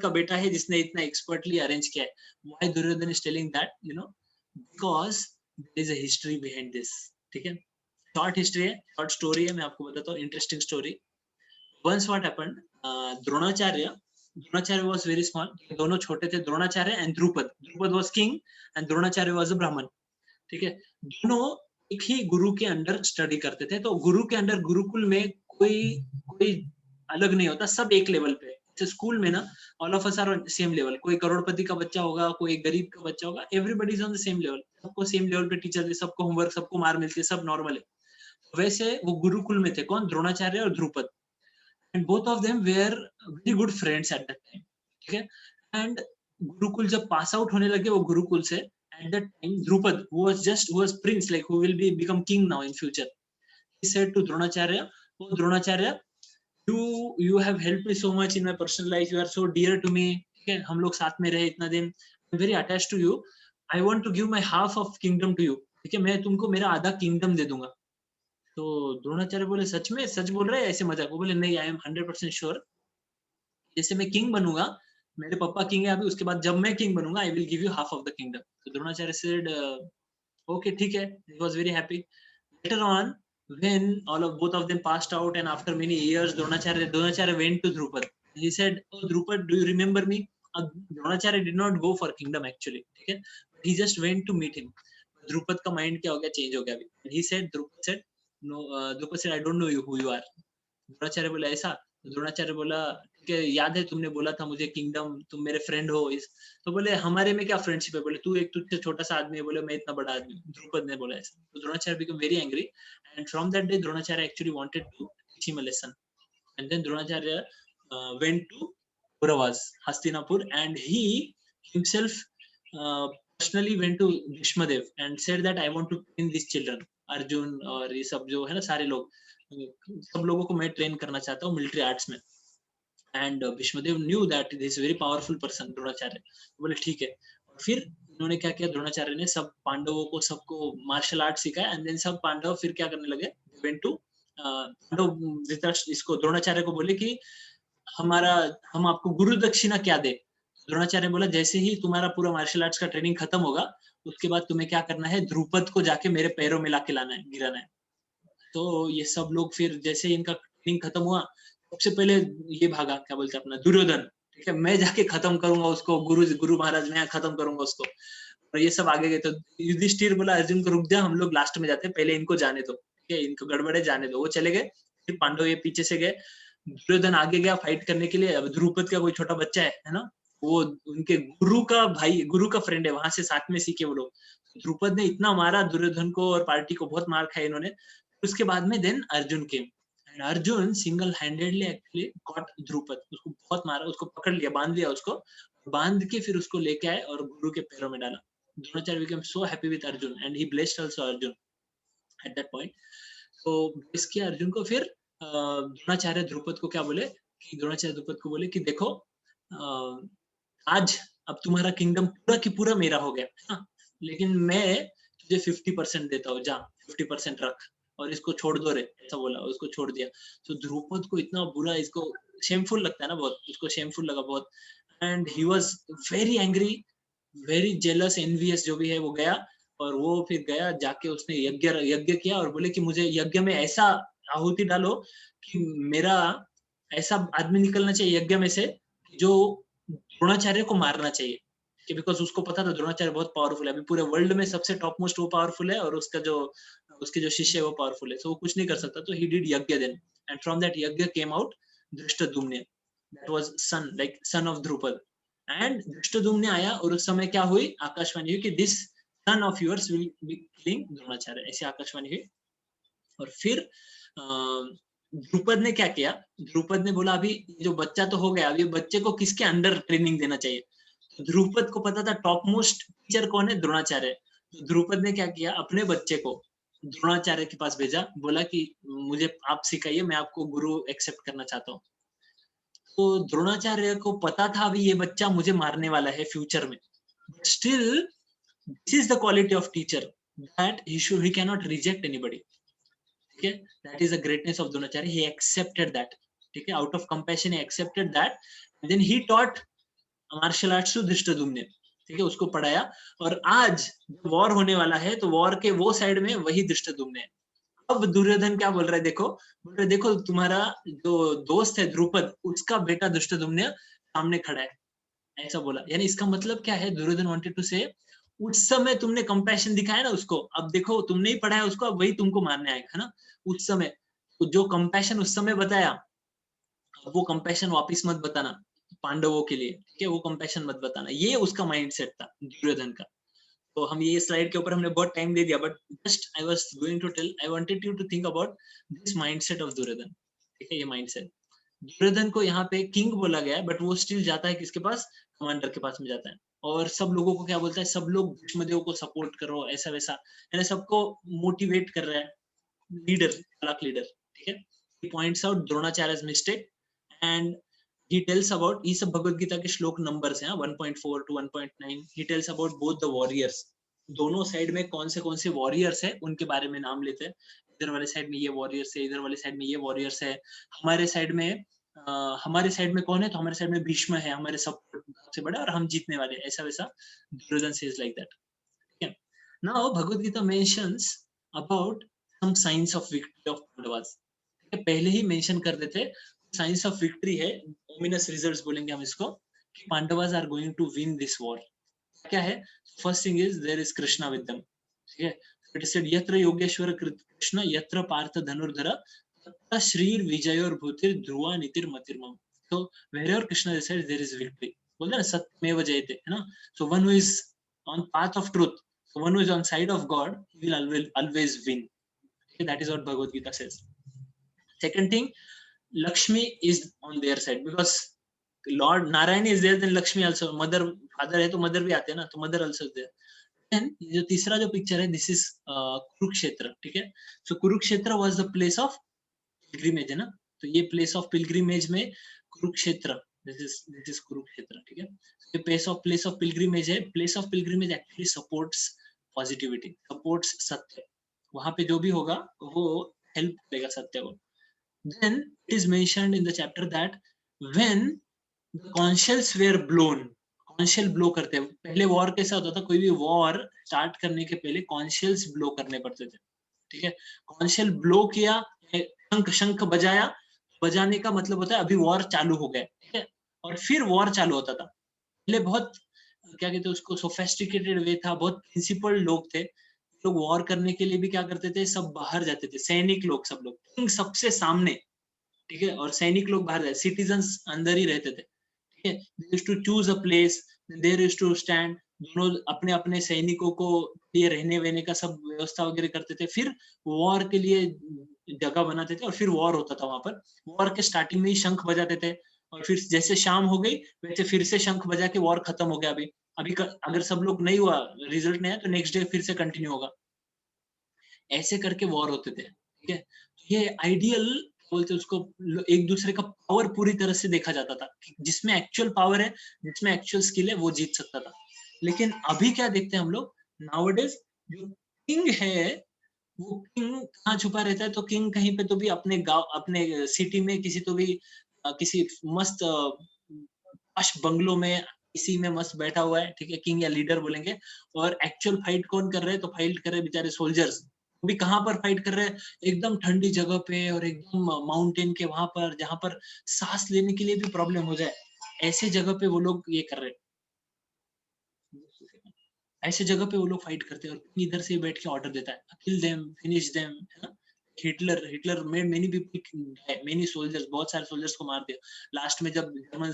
का बेटा है जिसने इतना एक्सपर्टली अरेंज किया है। Why Duryodhan is telling that, you know, because there is a history behind this. ठीक है, शॉर्ट हिस्ट्री है, शॉर्ट स्टोरी है, मैं आपको बताता हूँ, interesting story. Once what happened, Dronacharya was very small, दोनों छोटे थे, Dronacharya and Dhrupad was king and Dronacharya was a brahman। ठीक है, दोनों एक ही गुरु के अंडर स्टडी करते थे, तो गुरु के अंडर, गुरुकुल में कोई कोई अलग नहीं होता, सब एक लेवल पे। जैसे स्कूल में ना, all of us are same level, कोई करोड़पति का बच्चा होगा, कोई गरीब का बच्चा होगा, everybody is on the same level, सबको सेम लेवल पे टीचर दे, सबको होमवर्क, सबको मार मिलती है, सब नॉर्मल है। वैसे वो गुरुकुल में थे, कौन, द्रोणाचार्य और Dhrupad, and both of them were very good friends at that time। ठीक है, and गुरुकुल जब पास आउट होने लगे वो गुरुकुल से, at that time Drupad who was prince, like who will become king now in future, he said to Dronacharya, oh Dronacharya, you have helped me so much in my personal life, you are so dear to me। ठीक है, हम लोग साथ में रहे इतना दिन, I'm very attached to you, I want to give my half of kingdom to you। ठीक है, मैं तुमको मेरा आधा किंगडम दे दूंगा। तो द्रोणाचार्य बोले, सच में, सच बोल रहे हैं, ऐसे मजाक? वो बोले, नहीं, आई एम 100% श्योर, जैसे मैं किंग बनूंगा, मेरे पापा किंग है अभी, उसके बाद जब मैं किंग बनूंगा, I will give you half of the kingdom. तो द्रोणाचार्य सेड, ओके ठीक है, he was very happy. Later on when both of them passed out and after many years, Dronacharya went to Drupad, he said, oh Drupad, do you remember me? Dronacharya did not go for kingdom actually, ठीक है, he just went to meet him। Drupad का mind क्या हो गया, change हो गया अभी। Drupad said, no, Drupad said, I don't know you who you are। Dronacharya बोला, ऐसा? तो द्रोणाचार्य बोला, ठीक है, याद है तुमने बोला था मुझे किंगडम, तुम मेरे फ्रेंड हो इस। तो बोले, हमारे में क्या फ्रेंडशिप है? बोले, तू एक तुझसे छोटा सा आदमी है, बोले मैं इतना बड़ा आदमी हूँ। द्रुपद ने बोला ऐसा। तो Dronacharya become very angry and from that day Dronacharya actually wanted to teach him a lesson and then Dronacharya went to Kauravas, Hastinapur, and he himself personally went to Bhishmadev and said that I want to train these children, Arjun और ये सब जो है ना, सारे लोग, सब लोगों को मैं ट्रेन करना चाहता हूँ मिलिट्री आर्ट्स में। And Bhishmadev knew that this very powerful person Dronacharya, बोले ठीक है। और फिर उन्होंने क्या किया, द्रोणाचार्य ने सब पांडवों को, सबको मार्शल आर्ट सिखाया एंड देन सब पांडव फिर क्या करने लगे, वेंट टू पांडव, इसको द्रोणाचार्य को बोले कि हम आपको गुरु दक्षिणा क्या दे। द्रोणाचार्य बोला, जैसे ही तुम्हारा पूरा मार्शल आर्ट्स का ट्रेनिंग खत्म होगा, उसके बाद तुम्हें क्या करना है, ध्रुपद को जाके मेरे पैरों में लाके लाना है, गिराना है। तो ये सब लोग फिर जैसे इनका ट्रेनिंग खत्म हुआ, सबसे पहले ये भागा, क्या बोलते हैं अपना, दुर्योधन, ठीक है, मैं जाके खत्म करूंगा उसको, गुरु महाराज मैं खत्म करूंगा उसको। और ये सब आगे गए। तो युधिष्ठिर बोला अर्जुन को रुक जा, हम लोग लास्ट में जाते हैं, पहले इनको जाने दो, ठीक है, इनको गड़बड़े जाने दो। वो चले गए, फिर पांडव ये पीछे से गए, दुर्योधन आगे गया फाइट करने के लिए। अब द्रुपद का कोई छोटा बच्चा है ना, वो उनके गुरु का भाई, गुरु का फ्रेंड है, वहां से साथ में सीखे वो लोग। द्रुपद ने इतना मारा दुर्योधन को और पार्टी को, बहुत मार खाई इन्होंने। उसके बाद में then Arjun came, and Arjun single handedly actually got Drupad, उसको बहुत मारा, उसको पकड़ लिया, बांध लिया उसको, बांध के फिर उसको लेके आए और गुरु के पैरों में डाला। Dronacharya became so happy with Arjun and he blessed also Arjun at that point. तो ब्लेस किया अर्जुन को। फिर द्रोणाचार्य द्रुपद को क्या बोले कि, द्रोणाचार्य द्रुपद को बोले कि देखो आज अब तुम्हारा किंगडम पूरा की पूरा मेरा हो गया, हाँ, लेकिन मैं तुझे 50% देता हूँ, जा 50% रख और इसको छोड़ दो रे, ऐसा बोला, उसको छोड़ दिया। तो द्रुपद को इतना बुरा, इसको शेमफुल लगता है ना बहुत, उसको शेमफुल लगा बहुत, and he was very angry, very jealous, envious, जो भी है वो गया। और वो फिर गया जाके उसने यज्ञ किया और बोले कि मुझे यज्ञ में ऐसा आहुति डालो कि मेरा ऐसा आदमी निकलना चाहिए यज्ञ में से जो द्रोणाचार्य को मारना चाहिए, कि बिकॉज उसको पता था द्रोणाचार्य बहुत पावरफुल है, अभी पूरे वर्ल्ड में सबसे टॉप मोस्ट वो पावरफुल है, और उसके जो शिष्य है वो पावरफुल है, so वो कुछ नहीं कर सकता। तो he did yagya then, and from that yagya came out Dhrishtadyumna, that was son, like son of Drupad. And Dhrishtadyumna आया और उस समय क्या हुई, आकाशवाणी हुई कि this son of yours will be killing Dronacharya, ऐसी आकाशवाणी हुई। और फिर द्रुपद ने क्या किया, द्रुपद ने बोला अभी जो बच्चा तो हो गया, अभी बच्चे को किसके अंडर ट्रेनिंग देना चाहिए। तो द्रुपद को पता था टॉप मोस्ट टीचर कौन है, द्रोणाचार्य। तो द्रुपद ने क्या किया, अपने बच्चे को द्रोणाचार्य के पास भेजा, बोला कि मुझे आप सिखाइए, मैं आपको गुरु एक्सेप्ट करना चाहता हूँ। तो द्रोणाचार्य को पता था अभी ये बच्चा मुझे मारने वाला है फ्यूचर में, but still this is the quality of teacher that he cannot reject anybody, ठीक है, that is the greatness of Dronacharya, he accepted that, ठीक है, out of compassion he accepted that, and then he taught martial arts to Dhrishtadyumna, ठीक है, उसको पढ़ाया। और आज वॉर होने वाला है तो वॉर के वो साइड में वही धृष्टद्युम्न है। अब दुर्योधन क्या बोल रहा है, देखो, बोल रहे देखो तुम्हारा जो दोस्त है द्रुपद, उसका बेटा धृष्टद्युम्न सामने खड़ा है, ऐसा बोला। यानी इसका मतलब क्या है, दुर्योधन वांटेड टू से उस समय तुमने कंपैशन दिखाया ना उसको, अब देखो तुमने ही पढ़ाया उसको, अब वही तुमको मारने आएगा, है ना। उस समय तो जो कंपैशन उस समय बताया, अब वो कंपैशन वापिस मत बताना पांडवों के लिए, ठीक है, वो कंपैशन मत बताना, ये उसका माइंडसेट था दुर्योधन का। तो हम ये स्लाइड के ऊपर हमने बहुत टाइम दे दिया, but just I was going to tell, I wanted you to think about this mindset of Duryodhan, ठीक है, ये माइंडसेट। दुर्योधन को यहाँ पे किंग बोला गया है, बट वो स्टिल जाता है किसके पास, कमांडर के पास में जाता है, और सब लोगों को क्या बोलता है, सब लोग भीष्मदेव को सपोर्ट करो, ऐसा वैसा, यानी सबको मोटिवेट कर रहा है, लीडर, चालाक लीडर, ठीक है। He points out Dronacharya's mistake and he tells about, ये सब भगवत गीता के श्लोक नंबर्स हैं 1.4 to 1.9, he tells about both the warriors, दोनों साइड में कौन से वॉरियर्स है उनके बारे में नाम लेते हैं। इधर वाले साइड में ये वॉरियर्स है, इधर वाले साइड में ये वॉरियर्स है, हमारे साइड में कौन है, तो हमारे साइड में भीष्म है, हमारे सबसे बड़ा, और हम जीतने वाले, ऐसा वैसा दुर्योधन सेज लाइक दैट, ठीक है। Now Bhagavad Gita mentions about some science of victory of Pandavas, पहले ही मेंशन कर देते, साइंस ऑफ विक्ट्री है, ओमिनस रिजल्ट्स बोलेंगे हम इसको, कि Pandavas are going to win this war. क्या है, first thing is there is Krishna with them, ठीक है, इट इज सेड यत्र योगेश्वर कृष्ण यत्र पार्थ धनुर्धर तत्र श्रीर विजयोर भूतिर ध्रुवा नीतिर मतिर्मम। तो wherever Krishna is there, there is victory, बोलते हैं ना सत्यमेव जयते, है ना। So one who is on path of truth, so one who is on side of God, he will always win, okay, that is what Bhagavad Gita says. Second thing, Lakshmi is on their side because Lord Narayan is there, then Lakshmi also, mother, father है तो mother भी आते हैं ना, तो mother also is there. Then जो तीसरा जो पिक्चर है, this is कुरुक्षेत्र, ठीक है। So Kurukshetra was the place of pilgrimage, है ना, तो ये place of pilgrimage में कुरुक्षेत्र, this is कुरुक्षेत्र, ठीक है। ये place of pilgrimage है, place of pilgrimage actually supports positivity, supports सत्य, वहां पे जो भी होगा वो हेल्प करेगा सत्य को। Then it is mentioned in the chapter that when the conch shells were blown, conch shell blow करते हैं, पहले वॉर कैसा होता था, कोई भी वॉर स्टार्ट करने के पहले conch shells blow करने पड़ते थे, ठीक है। conch shell blow किया, शंख बजाया, बजाने का मतलब होता है अभी वॉर चालू हो गया, ठीक है, और फिर वॉर चालू होता था। पहले बहुत क्या कहते हैं उसको, सोफेस्टिकेटेड वे था, बहुत प्रिंसिपल लोग थे। लोग वॉर करने के लिए भी क्या करते थे, सब बाहर जाते थे, सैनिक लोग, सब लोग, किंग सबसे सामने, ठीक है, और सैनिक लोग बाहर जाते, सिटीजन्स अंदर ही रहते थे, ठीक है। They used to choose a place, there used to stand, दोनों अपने अपने सैनिकों को लिए रहने वहने का सब व्यवस्था वगैरह करते थे, फिर वॉर के लिए जगह बनाते थे और फिर वॉर होता था वहां पर। वॉर के स्टार्टिंग में ही शंख बजाते थे और फिर जैसे शाम हो गई वैसे फिर से शंख बजा के वॉर खत्म हो गया। अभी अभी अगर सब लोग नहीं हुआ, रिजल्ट नहीं आया, तो नेक्स्ट डे फिर से कंटिन्यू होगा। ऐसे करके वॉर होते थे, ठीक है। ये आइडियल बोलते उसको, एक दूसरे का पावर पूरी तरह से देखा जाता था, जिसमें एक्चुअल पावर है, जिसमें एक्चुअल स्किल है, वो जीत सकता था। लेकिन अभी क्या देखते हैं हम लोग, नाउअडेज जो किंग है, वो किंग कहाँ छुपा रहता है, तो किंग कहीं पे तो भी अपने गांव, अपने सिटी में किसी तो भी किसी मस्त पश बंगलों में, इसी में मस्त बैठा हुआ है, ठीक है, किंग या लीडर बोलेंगे। और एक्चुअल फाइट कौन कर रहे हैं, तो फाइट कर रहे बेचारे सोल्जर्स। भी कहाँ पर फाइट कर रहे हैं, एकदम ठंडी जगह पे और एकदम माउंटेन के वहां पर, जहां पर सांस लेने के लिए भी प्रॉब्लम हो जाए, ऐसे जगह पे वो लोग ये कर रहे हैं, ऐसे जगह पे वो लोग फाइट करते हैं। और इधर से बैठ के ऑर्डर देता है, किल देम, फिनिश देम, है ना। Hitler Hitler made many people, many soldiers, बहुत सारे सोल्जर्स को मार दिया। लास्ट में जब जर्मन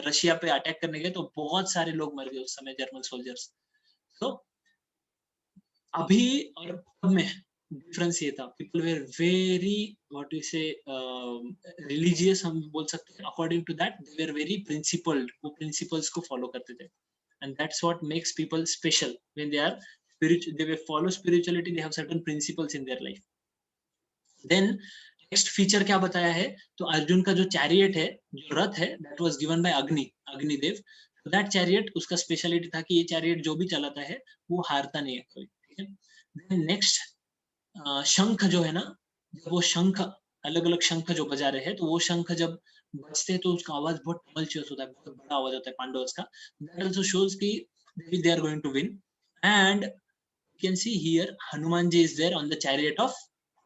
रशिया पे अटैक करने गए तो बहुत सारे लोग मर गए उस समय, जर्मन सोल्जर्स। तो अभी और अब में डिफरेंस ये था, people were very, what you say, religious हम बोल सकते हैं। According to that they were very principled, वो प्रिंसिपल्स को फॉलो करते थे। And that's what makes people special. When they are spiritual, they will follow spirituality, they have certain principles in their life. Then next feature क्या बताया है, तो अर्जुन का जो चैरियट है, जो रथ है, that was given by Agnidev. so that chariot, उसका स्पेशलिटी था कि ये चैरियट जो भी चलाता है वो हारता नहीं है कोई, ठीक है। then next शंख जो है ना, जब वो शंख, अलग अलग शंख जो बजा रहे हैं, तो वो शंख जब बजते हैं तो उसका आवाज बहुत टमल्चुअस होता है, बहुत बड़ा आवाज होता है पांडवों का। दैट आल्सो शोज कि they are going to win. And you can see here Hanuman ji is there on the chariot of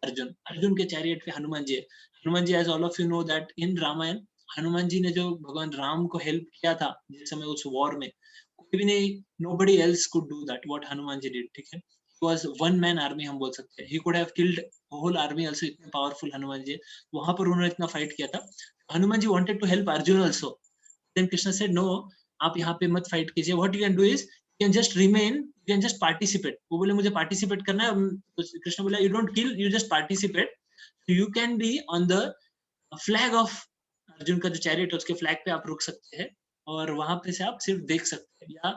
Arjun. Arjun के चैरियट पे हनुमान जी है। Hanuman ji, as all of you know that in Ramayan, Hanuman ji ने जो भगवान राम को हेल्प किया था जिस समय उस वॉर में, कोई भी नहीं, nobody else could do that what Hanuman ji did, ठीक है। was one man army हम बोल सकते हैं, he could have killed whole army also, इतने पावरफुल हनुमान जी। वहां पर उन्होंने इतना फाइट किया था। Hanuman ji wanted to help Arjun also, then Krishna said no, आप यहाँ पे मत फाइट कीजिए, what you can do is you can just remain, you can just participate। वो बोले मुझे पार्टिसिपेट करना है, कृष्ण बोला you don't kill, you just participate, so you can be on the flag of Arjun का जो चैरियट है उसके फ्लैग पे आप रुक सकते हैं और वहां पे से आप सिर्फ देख सकते हैं या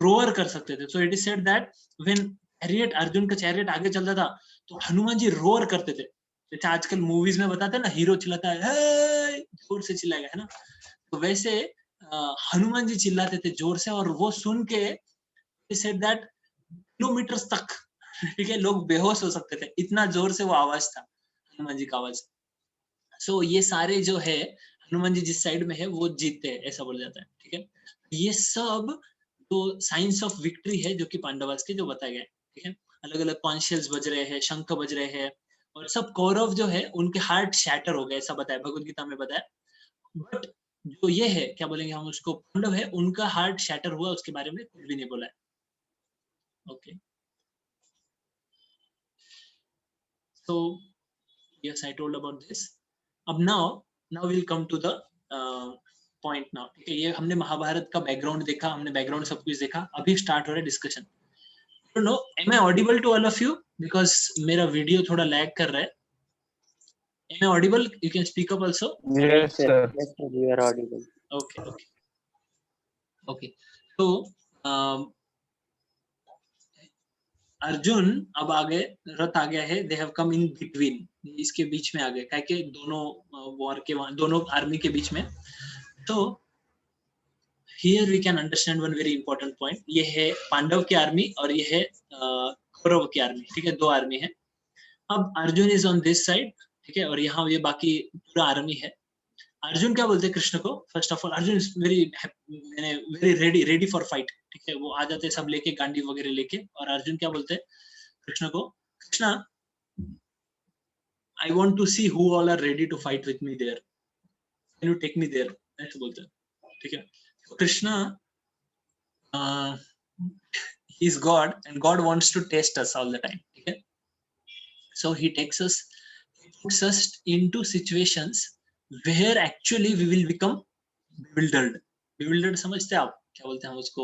रोअर कर सकते थे। So it is said that when chariot, Arjun का चैरियट आगे चलता था तो हनुमान जी रोअर करते थे, जैसे आजकल मूवीज में बताते हैं ना, हीरो चिल्लाता है जोर से चिल्लाएगा, है ना, तो वैसे हनुमान जी चिल्लाते थे जोर से, और वो सुन के सेड दैट किलोमीटर्स तक, ठीक है, लोग बेहोश हो सकते थे, इतना जोर से वो आवाज था, हनुमान जी का आवाज। सो ये सारे जो है, हनुमान जी जिस साइड में है वो जीतते हैं, ऐसा बोला जाता है, ठीक है। ये सब जो साइंस ऑफ विक्ट्री है जो कि पांडवास के जो बताए गए, ठीक है। अलग अलग कॉन्शियल्स बज रहे हैं, शंख बज रहे हैं, और सब कौरव जो है उनके हार्ट शैटर हो गए, ऐसा बताया भगवत गीता में बताया। बट जो ये है, क्या बोलेंगे हम उसको, पांडव है, उनका हार्ट शैटर हुआ, उसके बारे में कुछ भी नहीं बोला है। Okay, so yes, I told about this. अब now we'll come to the point now, ठीक है। ये हमने महाभारत का बैकग्राउंड देखा, हमने बैकग्राउंड सब कुछ देखा, अभी स्टार्ट हो रहा है discussion. No, am I audible to all of you? Because मेरा वीडियो थोड़ा लैग कर रहा है। Am I audible? You can speak up also. Yes, sir. Yes, sir, you are audible. Okay. So Arjun अब आगे, रथ आ गया है, they have come in between, इसके बीच में आ गए, क्या कि दोनों वॉर के, दोनों आर्मी के बीच में। तो here we can understand one very important point, ये है पांडव की आर्मी और ये है कौरव की आर्मी, ठीक है, दो आर्मी है। अब Arjun is on this side, ठीक है, और यहाँ ये बाकी पूरा आर्मी है। अर्जुन क्या बोलते हैं कृष्ण को, first of all Arjun is very ready for fight, ठीक है, वो आ जाते हैं सब लेके, गांडी वगैरह लेके, और अर्जुन क्या बोलते हैं कृष्ण को, Krishna I want to see who all are ready to fight with me there, can you take me there, ऐसे बोलते हैं, ठीक है। Krishna he is God and God wants to test us all the time. Okay? So he puts us into situations where actually we will become bewildered. Bewildered समझते हैं आप क्या बोलते हैं हम उसको?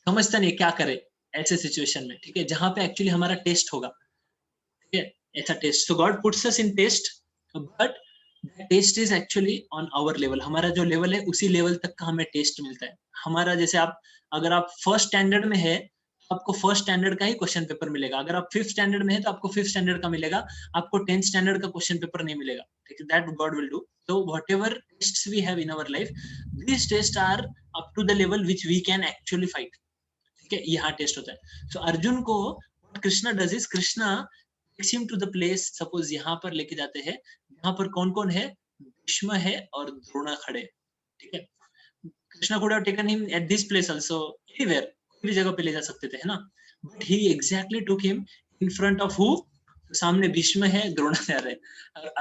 समझता नहीं क्या करे ऐसे सिचुएशन में, ठीक है, जहां पे एक्चुअली हमारा टेस्ट होगा, ठीक है, ऐसा test. So God puts us in test, but test is actually on our level. हमारा जो लेवल है उसी लेवल तक का हमें टेस्ट मिलता है. हमारा जैसे आप अगर आप फर्स्ट स्टैंडर्ड में है तो आपको फर्स्ट स्टैंडर्ड का ही क्वेश्चन पेपर मिलेगा. अगर आप फिफ्थ स्टैंडर्ड में है तो आपको फिफ्थ स्टैंडर्ड का मिलेगा, आपको 10th स्टैंडर्ड का क्वेश्चन पेपर नहीं मिलेगा. ठीक है, that God will do. So whatever tests we have in our life, these tests are up to the level which we can actually fight. ठीक है, यहाँ टेस्ट होता है. So अर्जुन को what Krishna does is Krishna takes him to the place, suppose यहाँ पर लेके जाते हैं, यहाँ पर कौन कौन है? भीष्म है और द्रोणा खड़े. ठीक है, Krishna could have taken him at this place also, anywhere, कोई भी जगह पे ले जा सकते थे, है ना, but he exactly took him in front of who? सामने भीष्म है, द्रोणाचार्य है.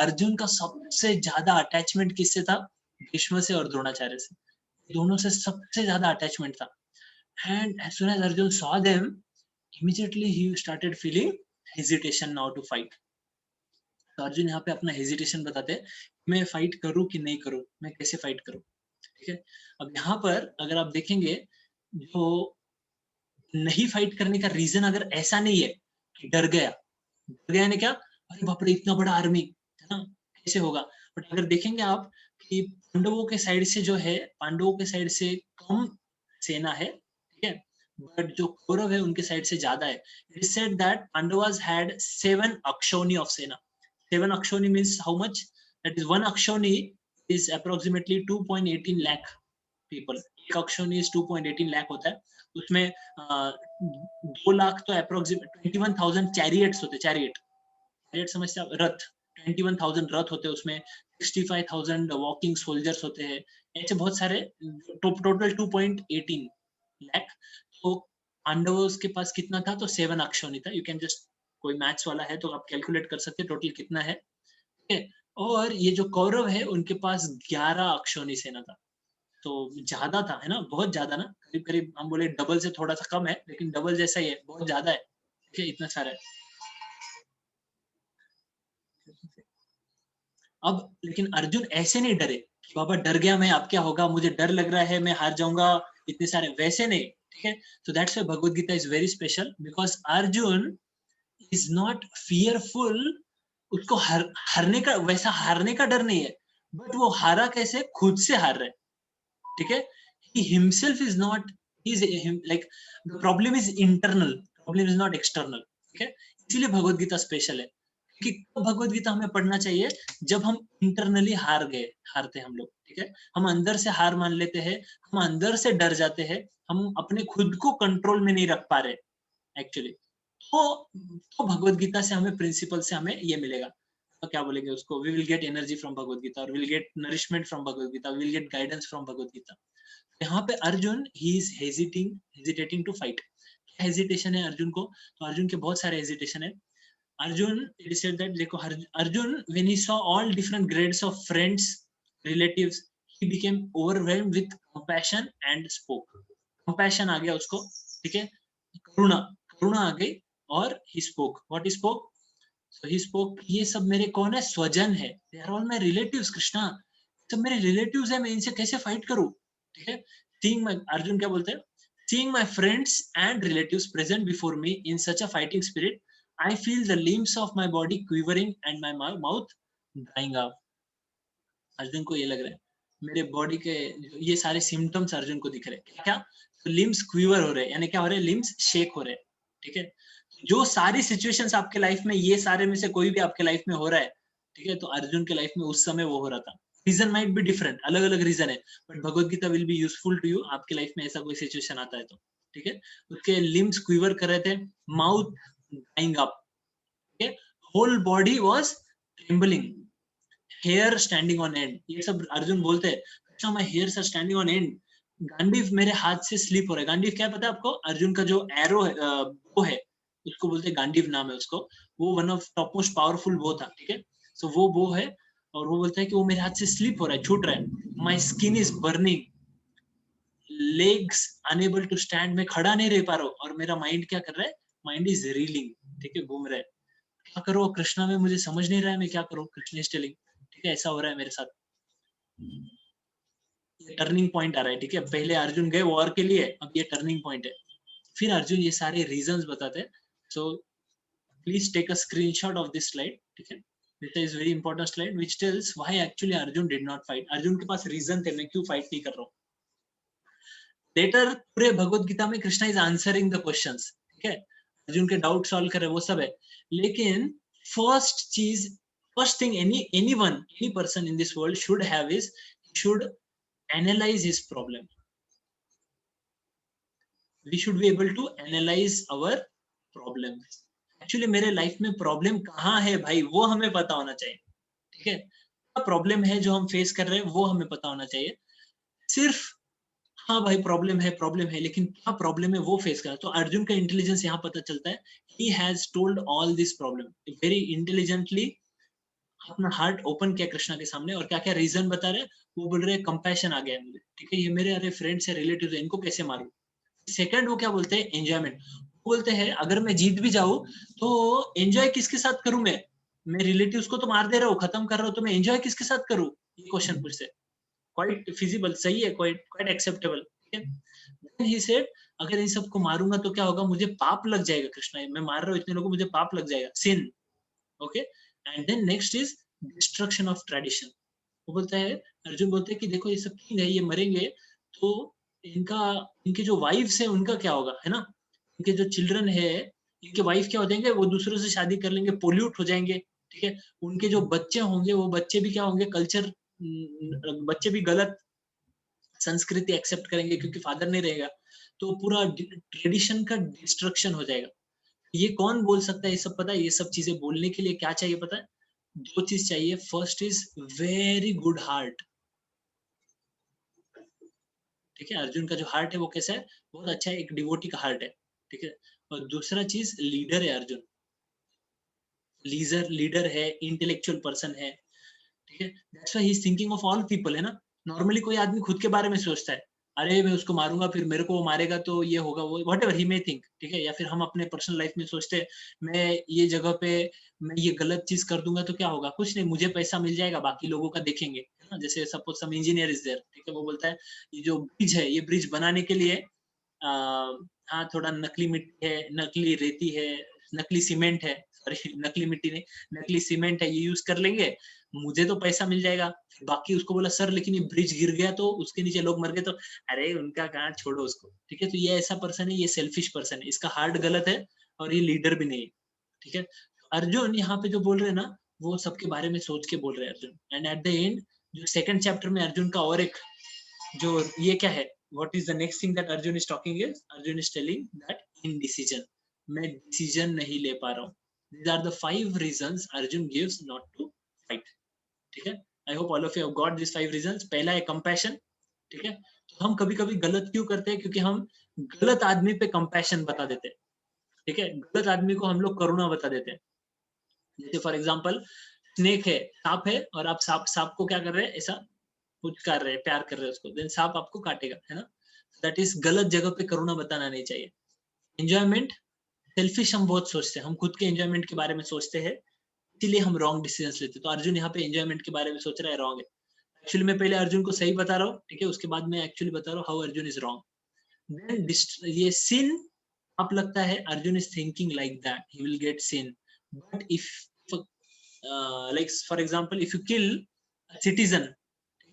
अर्जुन का सबसे ज्यादा अटैचमेंट किससे था? भीष्म से और द्रोणाचार्य से. दोनों से सबसे ज्यादा अटैचमेंट था. And as soon as Arjun saw them, immediately he started feeling hesitation now to fight. तो अर्जुन यहाँ पे अपना हेजिटेशन बताते हैं, मैं फाइट करूं कि नहीं करूं, मैं कैसे फाइट करूं. ठीक है, अब यहाँ पर अगर आप देखेंगे, जो नहीं फाइट करने का रीजन अगर ऐसा नहीं है कि डर गया ने क्या, अरे बाप रे इतना बड़ा आर्मी है ना, कैसे होगा. बट अगर देखेंगे आप कि पांडवों के साइड से जो है, पांडवों के साइड से कम सेना है, ठीक है, बट जो कौरव है उनके साइड से ज्यादा है. It is said that Pandavas had 7 akshauhini of sena. 7 akshauhini means how much? That is 1 akshauhini is approximately 2.18 lakh people. एक अक्षौनी इज 2.18 लाख होता है. उसमें 2 लाख तो अप्रोक्सीमेट 21,000 चैरियट्स होते. चैरियट समझते आप? रथ. 21,000 रथ होते हैं उसमें. 65,000 वॉकिंग सोल्जर्स होते हैं. ऐसे बहुत सारे, टोटल 2.18 लाख. तो पांडवों के पास कितना था? तो 7 अक्षौनी था. यू कैन जस्ट, कोई मैथ्स वाला है तो आप कैलकुलेट कर सकते हैं टोटल कितना है. ठीक है, और ये जो कौरव है उनके पास 11 अक्षौनी सेना था. तो ज्यादा था, है ना, बहुत ज्यादा ना, करीब करीब हम बोले डबल से थोड़ा सा कम है, लेकिन डबल जैसा ही है, बहुत ज्यादा है. ठीक है, इतना सारा है. अब लेकिन अर्जुन ऐसे नहीं डरे कि बाबा डर गया मैं, अब क्या होगा, मुझे डर लग रहा है, मैं हार जाऊंगा, इतने सारे, वैसे नहीं. ठीक है, so that's why Bhagavad Gita is very special, because Arjun is not fearful. उसको हारने का, वैसा हारने का डर नहीं है, बट वो हारा कैसे? खुद से हार रहे. ठीक है, he himself is not, he's like the problem is internal, problem is not external. ठीक है, इसीलिए भगवद गीता स्पेशल है. कि भगवद गीता हमें पढ़ना चाहिए जब हम इंटरनली हारते हैं हम लोग. ठीक है, हम अंदर से हार मान लेते हैं, हम अंदर से डर जाते हैं, हम अपने खुद को कंट्रोल में नहीं रख पा रहे एक्चुअली. तो भगवद गीता से हमें प्रिंसिपल से हमें ये मिलेगा. तो क्या बोलेंगे उसको? We will get energy from Bhagavad Gita, और will get nourishment from Bhagavad Gita, will get guidance from Bhagavad Gita. यहाँ पे Arjun he is hesitating to fight. Hesitation है अर्जुन को? तो अर्जुन के बहुत सारे हेजिटेशन है. Arjun, it is said that देखो Arjun, when he saw all different grades of friends, relatives, he became overwhelmed with compassion and spoke. Compassion आ गया उसको, ठीक है, करुणा आ गई, और he spoke. What he spoke? So he spoke, ये सब मेरे कौन है? स्वजन है. They are all my relatives, Krishna. सब मेरे relatives है, मैं इनसे कैसे फाइट करूं? ठीक है, seeing my, अर्जुन क्या बोलते हैं? Seeing my friends and relatives present before me in such a fighting spirit, I feel the limbs of my body quivering and my mouth drying up. Arjun को ये लग रहा है मेरे बॉडी के ये सारे सिम्टम्स अर्जुन को दिख रहे हैं. क्या? तो लिम्स क्विवर हो रहे हैं, यानी क्या हो रहे हैं? लिम्स शेक हो रहे हैं. ठीक है, जो सारी सिचुएशंस आपके लाइफ में, ये सारे में से कोई भी आपके लाइफ में हो रहा है, ठीक है, तो अर्जुन के लाइफ में उस समय वो हो रहा था. रीजन माइट बी डिफरेंट, अलग अलग रीजन है, but Bhagavad Gita will be useful to you. आपके लाइफ में ऐसा कोई सिचुएशन आता है तो, ठीक है, उसके लिम्स क्विवर कर रहे थे, mouth drawing up, okay? Whole body was trembling, hair standing on end. ये सब अर्जुन बोलते हैं, अच्छा my hairs are standing on end. Gandiv मेरे हाथ से स्लिप हो रहा है. गांडीव क्या पता है आपको? अर्जुन का जो एरो है, वो है, उसको बोलते हैं गांडीव, नाम है उसको. वो one of top most powerful बो था. ठीक है, सो वो बो है, और वो बोलता है कि वो मेरे हाथ से स्लिप हो रहा है, छूट रहा है. My skin is burning, legs unable to stand, मैं खड़ा नहीं रह पा रहा हूँ और मेरा माइंड क्या कर रहा है, माइंड इज रीलिंग, ठीक है, घूम रहा है, क्या करो कृष्णा में, मुझे समझ नहीं रहा है मैं क्या करूँ, कृष्ण इज टेलिंग, ठीक है, ऐसा हो रहा है मेरे साथ। ये टर्निंग पॉइंट आ रहा है, ठीक है, पहले अर्जुन गए वॉर के लिए, अब ये टर्निंग पॉइंट है। फिर अर्जुन ये सारे रीजंस बताते हैं। So please take a screenshot of this slide, ठीक है, this is very important slide which tells why actually Arjun did not fight. Arjun के पास रीजन थे, मैं क्यों फाइट नहीं कर रहा हूँ। लेटर पूरे भगवत गीता में Krishna is answering the questions, ठीक है, अर्जुन के डाउट सॉल्व करे वो सब है, लेकिन फर्स्ट चीज, first thing anyone, any person in this world should have is, should analyze his problem. We should be able to analyze our problems. Actually मेरे लाइफ में प्रॉब्लम कहाँ है भाई, वो हमें पता होना चाहिए, ठीक है, क्या प्रॉब्लम है जो हम फेस कर रहे हैं वो हमें पता होना चाहिए। सिर्फ हाँ भाई प्रॉब्लम है, लेकिन क्या प्रॉब्लम है वो फेस करा। तो अर्जुन का इंटेलिजेंस यहाँ पता चलता है, he has told all this problem very intelligently, अपना हार्ट ओपन किया कृष्णा के सामने, और क्या क्या रीजन बता रहे, वो बोल रहे हैं कंपैशन आ गया है मुझे, ठीक है, ये मेरे अरे फ्रेंड्स है, रिलेटिव्स है, इनको कैसे मारूं। सेकंड वो क्या बोलते हैं, एंजॉयमेंट, बोलते हैं अगर मैं जीत भी जाऊं तो एंजॉय किसके साथ करूं, मैं रिलेटिव्स को तो मार दे रहा हूँ, खत्म कर रहा हूँ, तो मैं एंजॉय किसके साथ करूं, ये क्वेश्चन पूछते हैं। क्वाइट फिजिबल, सही है, क्वाइट क्वाइट एक्सेप्टेबल, ठीक है। देन ही सेड अगर इन सबको मारूंगा तो क्या होगा, मुझे पाप लग जाएगा, कृष्णा मैं मार रहा हूँ इतने लोगों को, मुझे पाप लग जाएगा, sin, okay. And then next is destruction of tradition. वो बोलता है, अर्जुन बोलते हैं कि देखो ये सब किंग है, ये मरेंगे तो इनका, इनके जो वाइफ्स है उनका क्या होगा, है ना, इनके जो चिल्ड्रन है, इनके वाइफ क्या हो जाएंगे, वो दूसरों से शादी कर लेंगे, पोल्यूट हो जाएंगे, ठीक है, उनके जो बच्चे होंगे वो बच्चे भी क्या होंगे, कल्चर, बच्चे भी गलत संस्कृति एक्सेप्ट करेंगे क्योंकि फादर नहीं रहेगा, तो पूरा ट्रेडिशन का डिस्ट्रक्शन हो जाएगा। ये कौन बोल सकता है, ये सब पता है, ये सब चीजें बोलने के लिए क्या चाहिए पता है, दो चीज चाहिए, first is very good heart, ठीक है, अर्जुन का जो हार्ट है वो कैसा है, बहुत अच्छा है, एक डिवोटी का हार्ट है, ठीक है, और दूसरा चीज लीडर है अर्जुन, लीडर है, इंटेलेक्चुअल पर्सन है, ठीक है, that's why he is thinking of all people, है ना। नॉर्मली कोई आदमी खुद के बारे में सोचता है, अरे मैं उसको मारूंगा फिर मेरे को वो मारेगा तो ये होगा, वो व्हाटएवर ही मे थिंक, ठीक है, या फिर हम अपने पर्सनल लाइफ में सोचते हैं, मैं ये जगह पे मैं ये गलत चीज कर दूंगा तो क्या होगा, कुछ नहीं, मुझे पैसा मिल जाएगा, बाकी लोगों का देखेंगे, है ना। जैसे suppose some engineer is there, ठीक है, वो बोलता है ये जो ब्रिज है, ये ब्रिज बनाने के लिए हाँ थोड़ा नकली मिट्टी है, नकली रेती है, नकली सीमेंट है, सॉरी नकली मिट्टी नहीं, नकली सीमेंट है, ये यूज कर लेंगे, मुझे तो पैसा मिल जाएगा। बाकी उसको बोला सर लेकिन ये ब्रिज गिर गया तो उसके नीचे लोग मर गए तो, अरे उनका कहाँ, छोड़ो उसको, ठीक है। तो ये ऐसा पर्सन है, ये सेल्फिश पर्सन है, इसका हार्ट गलत है और ये लीडर भी नहीं है, ठीक है। अर्जुन यहाँ पे जो बोल रहे हैं ना, वो सबके बारे में सोच के बोल रहे हैं Arjun. And at the end जो सेकंड चैप्टर में अर्जुन का और एक जो ये क्या है, what is the next thing that Arjun is talking is, Arjun is telling that indecision, मैं डिसीजन नहीं ले पा रहा हूँ। These are the 5 reasons Arjun gives not to fight, ठीक है। I hope all of you have got these 5 reasons। पहला है compassion, ठीक है, तो हम कभी कभी गलत क्यों करते हैं, क्योंकि हम गलत आदमी पे कंपैशन बता देते हैं, ठीक है, गलत आदमी को हम लोग करुणा बता देते हैं। जैसे फॉर एग्जाम्पल स्नेक है, सांप है, और आप सांप को क्या कर रहे हैं, ऐसा पुचकार रहे हैं, प्यार कर रहे हैं उसको, देन सांप आपको काटेगा, है ना। दैट इज गलत जगह पे करुणा बताना नहीं चाहिए। एंजॉयमेंट, सेल्फिश हम बहुत सोचते हैं, हम खुद के एंजॉयमेंट के बारे में सोचते हैं, इसीलिए हम रॉन्ग डिसीजन लेते हैं। तो अर्जुन यहाँ पे एंजॉयमेंट के बारे में सोच रहा है, रॉन्ग है। एक्चुअली मैं पहले अर्जुन को सही बता रहा हूँ, ठीक है, उसके बाद मैं एक्चुअली बता रहा हूँ how Arjun is wrong. Then ये सिन, आप लगता है Arjun is thinking like that he will get sin, but if like for example if you kill citizen,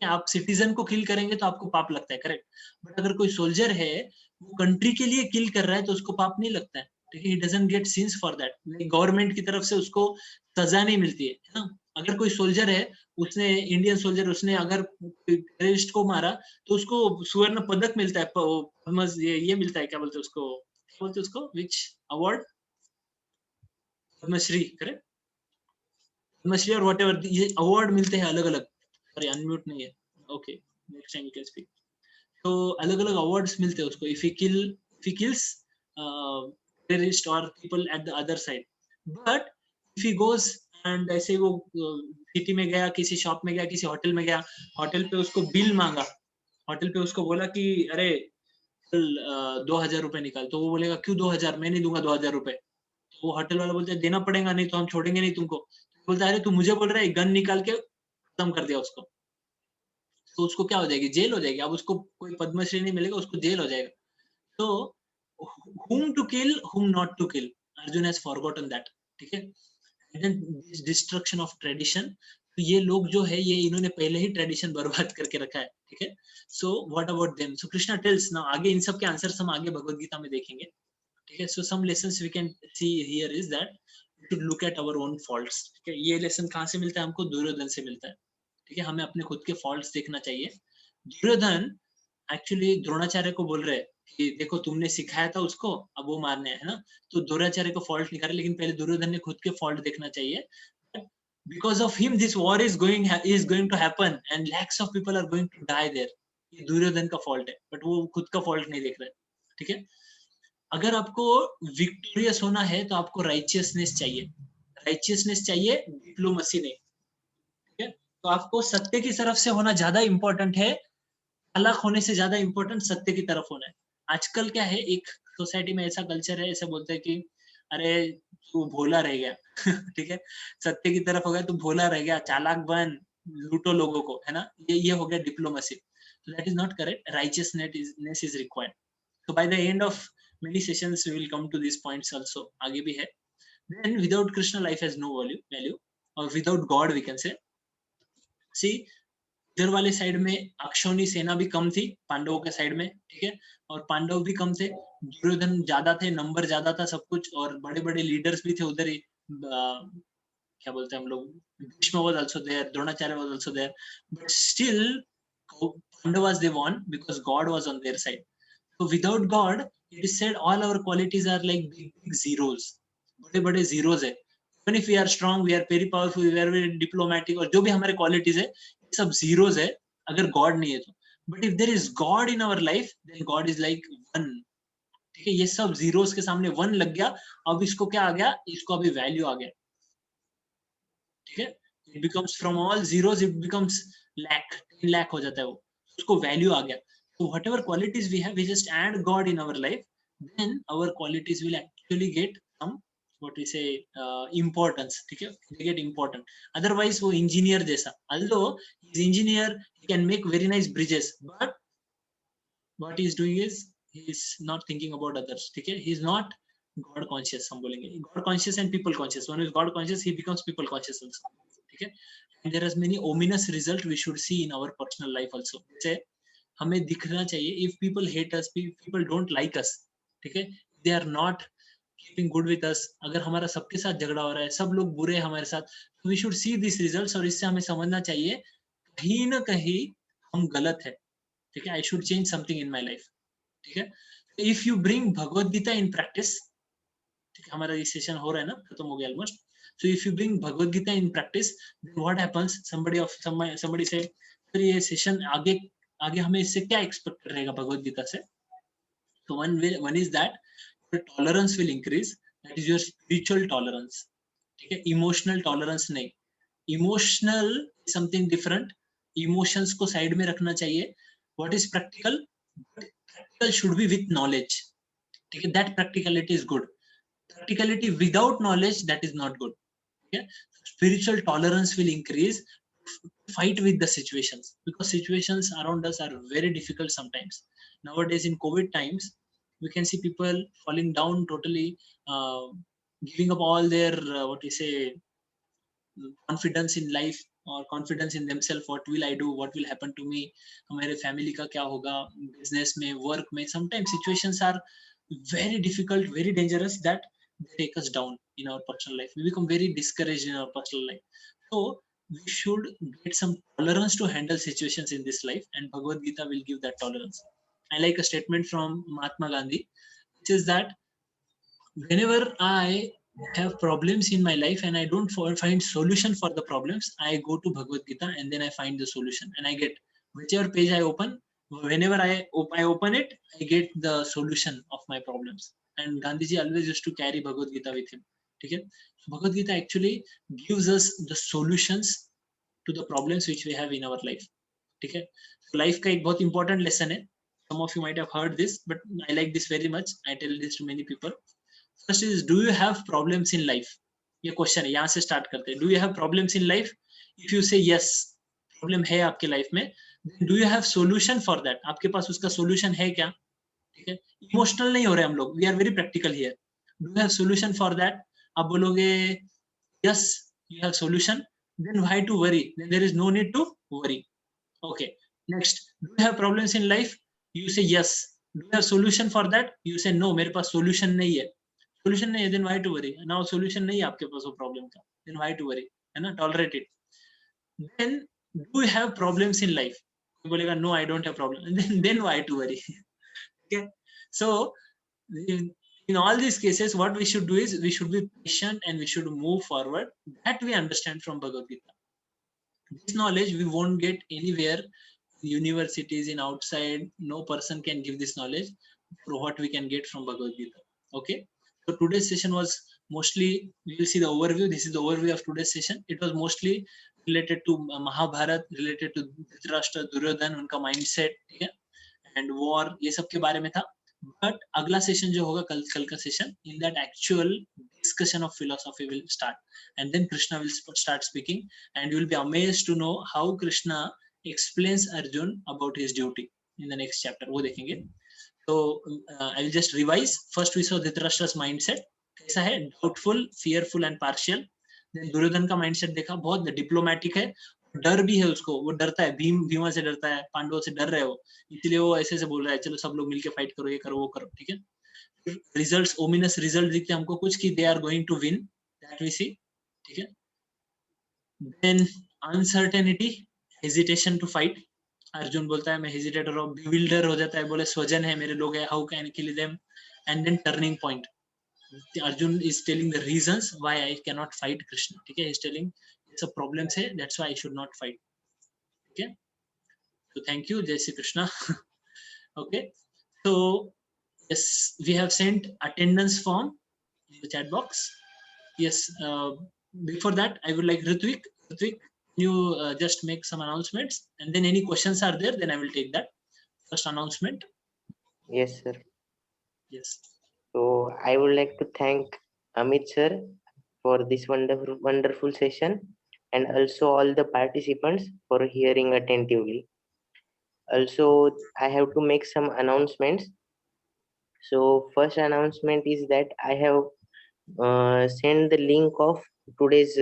आप सिटीजन को किल करेंगे तो आपको पाप लगता है, करेक्ट। बट अगर कोई सोल्जर है वो कंट्री के लिए किल कर रहा है तो उसको पाप नहीं लगता है, ठीक है, he doesn't get since for that, government की तरफ से उसको सजा नहीं मिलती है ना। अगर कोई सोल्जर है, उसने इंडियन सोल्जर, उसने अगर टेररिस्ट को मारा तो उसको स्वर्ण पदक मिलता है, ये मिलता है, क्या बोलते हैं उसको, क्या बोलते हैं उसको, which award, Padmashri, correct, Padmashri और व्हाटएवर, ये अवार्ड मिलते हैं अलग अलग। सॉरी अनम्यूट नहीं है, okay, next time you can speak. तो अलग अलग अवार्ड्स मिलते हैं उसको, इफ ही किल्स टेररिस्ट और people at the other side. But if he goes and ऐसे वो सिटी में गया, किसी शॉप में गया, किसी होटल में गया, होटल पे उसको बिल मांगा, होटल पे उसको बोला कि अरे चल 2000 रुपए निकाल, तो वो बोलेगा क्यों 2000, मैं नहीं दूंगा 2000 रुपए। तो वो होटल वाला बोलता है देना पड़ेगा, नहीं तो हम छोड़ेंगे नहीं तुमको। तो बोलता है अरे तू मुझे बोल रहा है, गन निकाल के खत्म कर दिया उसको। तो उसको क्या हो जाएगी, जेल हो जाएगी। अब उसको कोई पद्मश्री नहीं मिलेगा, उसको जेल हो जाएगा। तो whom to kill, whom not to kill, Arjun has forgotten that, ठीक है। And then this destruction of tradition, तो ये लोग जो है ये इन्होंने पहले ही ट्रेडिशन बर्बाद करके रखा है, ठीक है। So what about them, so Krishna tells now, आगे इन सब के आंसर्स हम आगे भगवत गीता में देखेंगे, ठीक है। So some lessons we can see here is that we should look at our own faults, ठीक है। ये लेसन कहाँ से मिलता है हमको, दुर्योधन से मिलता है, ठीक है। हमें अपने खुद के फॉल्ट्स देखना चाहिए। दुर्योधन एक्चुअली द्रोणाचार्य को बोल रहे हैं कि देखो तुमने सिखाया था उसको, अब वो मारने है ना। तो द्रोणाचार्य को फॉल्ट नहीं करे, लेकिन पहले दुर्योधन ने खुद के फॉल्ट देखना चाहिए। Because of him this war is going to happen and lakhs of people are going to die there. ये दुर्योधन का फॉल्ट है, बट वो खुद का फॉल्ट नहीं देख रहे, ठीक है। अगर आपको विक्टोरियस होना है तो आपको राइचियसनेस चाहिए, राइचियसनेस चाहिए, डिप्लोमेसी नहीं, ठीक है। तो आपको सत्य की तरफ से होना ज्यादा इंपॉर्टेंट है, अलग होने से ज्यादा इंपॉर्टेंट सत्य की तरफ होना है। आजकल क्या है, एक सोसाइटी में ऐसा कल्चर है, ऐसा बोलते हैं कि अरे तू भोला रह गया ठीक है, सत्य की तरफ हो गया तू भोला रह गया, चालाक बन, लूटो लोगों को, है ना। ये हो गया diplomacy. So that is not correct. Righteousness is required. So by the end of many sessions, we will come to these points also. आगे भी है। Then without Krishna, life has no value, or without God, we can say. See, इधर वाले side में अक्षौनी सेना भी कम थी पांडवों के साइड में, ठीक है। और पांडव भी कम थे, दुर्योधन ज्यादा थे, नंबर ज्यादा था, सब कुछ, और बड़े बड़े लीडर्स भी थे उधर ही। क्या बोलते हैं हम लोग, Bhishma was also there, Dronacharya was also there, but still Pandavas they won because God was on their side. So without God, it is said all our qualities are like big, big zeros, बड़े बड़े zeros है। Even if we are strong, we are very powerful, we are very diplomatic, और जो भी हमारे qualities है ये सब zeros है अगर God नहीं है तो। But if there is God in our life, then God is like one, ठीक है। ये सब zeros के सामने one लग गया, अब इसको क्या आ गया, इसको अभी value आ गया, ठीक है। It becomes from all zeros, it becomes lakh, 10 lakh हो जाता है वो, उसको value आ गया। So whatever qualities we have, we just add God in our life, then our qualities will actually get some, what we say, importance, ठीक है, they get important. Otherwise वो engineer जैसा, although he's engineer, he can make very nice bridges, but what he is doing is he is not thinking about others, ठीक है। he is not God conscious, हम बोलेंगे God conscious and people conscious. One is God conscious, he becomes people conscious also, ठीक है। and there is many ominous result we should see in our personal life also. जैसे हमें दिखना चाहिए, if people hate us, people don't like us, ठीक है, they are not keeping good with us, अगर हमारा सबके साथ झगड़ा हो रहा है, सब लोग बुरे हैं हमारे साथ, तो we should see these results, और इससे हमें समझना चाहिए कहीं ना कहीं हम गलत है, ठीक है। I should change something in my life, ठीक है। If you bring Bhagavad Gita in practice, ठीक है, हमारा ये सेशन हो रहा है ना, खत्म हो गया almost. So if you bring Bhagavad Gita in practice, then what happens, somebody से फिर ये सेशन आगे आगे हमें इससे क्या एक्सपेक्ट रहेगा भगवत गीता से। तो one is that your tolerance will increase, that is your spiritual tolerance, ठीक है, इमोशनल टॉलरेंस नहीं। इमोशनल समथिंग डिफरेंट, इमोशंस को साइड में रखना चाहिए। What is practical, practical should be with knowledge, ठीक है, that practicality is good. Practicality without knowledge, that is not good, ठीक है। Spiritual tolerance will increase, fight with the situations, because situations around us are very difficult sometimes. Nowadays in COVID times, we can see people falling down totally, uh, giving up all their what we say, confidence in life or confidence in themselves. What will I do, what will happen to me, हमारे family का क्या होगा, business में, work में, sometimes situations are very difficult, very dangerous, that they take us down in our personal life. We become very discouraged in our personal life. So we should get some tolerance to handle situations in this life, and Bhagavad Gita will give that tolerance. I like a statement from Mahatma Gandhi, which is that whenever I have problems in my life and I don't find solution for the problems, I go to Bhagavad Gita and then I find the solution, and I get whichever page I open, whenever I open it, I get the solution of my problems. And Gandhiji always used to carry Bhagavad Gita with him, okay. So Bhagavad Gita actually gives us the solutions to the problems which we have in our life, ठीक है। Life का एक बहुत important lesson है, some of you might have heard this, but I like this very much. I tell this to many people. First is, do you have problems in life? ये question है, यहाँ से start करते हैं. Do you have problems in life? If you say yes, problem है आपके life में, do you have solution for that? आपके पास उसका solution है क्या? ठीक है, इमोशनल नहीं हो रहे हम लोग, we are very practical here. Do you have solution for that? आप बोलोगे yes, you have solution, then why to worry? Then there is no need to worry. Okay, next, do you have problems in life? You say yes. Do you have solution for that? You say no, मेरे पास solution नहीं है. Solution नहीं है, then why to worry? Now solution नहीं है आपके पास वो problem का, then why to worry? है ना, tolerate it. Then do you have problems in life? कोई बोलेगा no, I don't have problem. Then why to worry? Okay, so in all these cases, what we should do is we should be patient and we should move forward. That we understand from Bhagavad Gita. This knowledge we won't get anywhere. Universities in outside, no person can give this knowledge for what we can get from Bhagavad Gita. Okay, so today's session was mostly, we will see the overview. This is the overview of today's session. It was mostly related to Mahabharat, related to Dhritarashtra, Duryodhan, उनका mindset, ठीक है, and war, ये सब के बारे में था. But अगला सेशन जो होगा कल का session, in that actual discussion of philosophy will start, and then Krishna will start speaking, and you will be amazed to know how Krishna explains Arjun about his duty in the next chapter. वो देखेंगे. So I will just revise. First we saw Dhritarashtra's mindset, कैसा है, doubtful, fearful and partial. Then Duryodhan का mindset देखा, बहुत diplomatic है, डर भी है उसको, वो डरता है, भीमा से डरता है, पांडवों से डर रहे हो, इसलिए वो ऐसे से बोल रहा है चलो सब लोग मिलके फाइट करो, ये करो वो करो, ठीक है. रिजल्ट्स, ओमिनस रिजल्ट दिखते हैं हमको कुछ कि they are going to win, that we see, ठीक है. Then uncertainty, hesitation to fight. Arjun बोलता है मैं हेजिटेटर हूं, बिविल्डर हो जाता है, बोले स्वजन है मेरे लोग है, how can kill them. And then turning point, Arjun is telling the reasons why I cannot fight Krishna. Okay, he's telling it's a problem है, that's why I should not fight. Okay, so thank you, Jai Shri Krishna. Okay, so yes, we have sent attendance form in the chat box. Yes, before that I would like Ritvik, you just make some announcements, and then any questions are there, then I will take that first announcement. Yes, sir. Yes. So I would like to thank Amit sir for this wonderful session, and also all the participants for hearing attentively. Also, I have to make some announcements. So first announcement is that I have sent the link of today's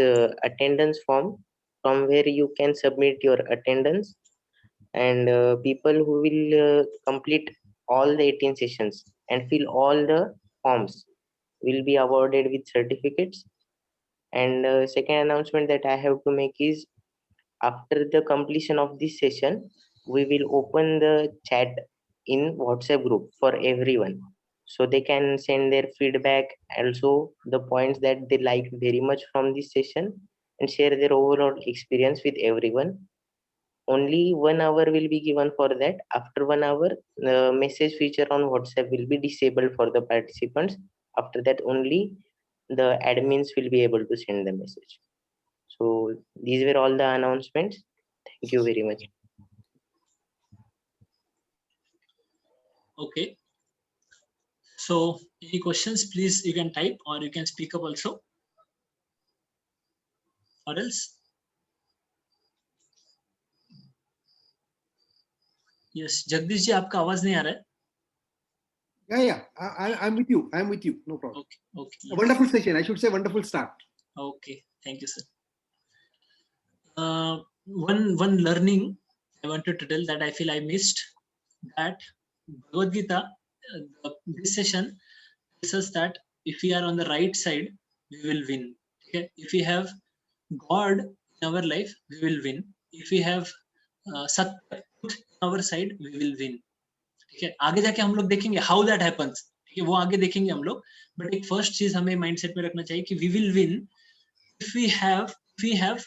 attendance form, from where you can submit your attendance, and people who will complete all the 18 sessions and fill all the forms will be awarded with certificates. And second announcement that I have to make is, after the completion of this session, we will open the chat in WhatsApp group for everyone, so they can send their feedback, also the points that they like very much from this session, and share their overall experience with everyone. Only 1 hour will be given for that. After 1 hour, the message feature on WhatsApp will be disabled for the participants. After that, only the admins will be able to send the message. So these were all the announcements. Thank you very much. Okay, so any questions, please you can type, or you can speak up also, or else. Yes, Jagdish ji, आपका आवाज नहीं आ रहा है. Yeah, I'm with you. No problem. Okay. A wonderful session. I should say wonderful start. Okay, thank you, sir. One learning I wanted to tell that I feel I missed, that Bhagavad Gita, this session tells us that if we are on the right side, we will win. Okay, if we have God in our life, we will win. If we have Satya in our side, we will win. ठीक है, आगे जाके हम लोग देखेंगे how that happens, ठीक है, वो आगे देखेंगे हम लोग. बट एक फर्स्ट चीज हमें माइंडसेट में रखना चाहिए कि we will win if we have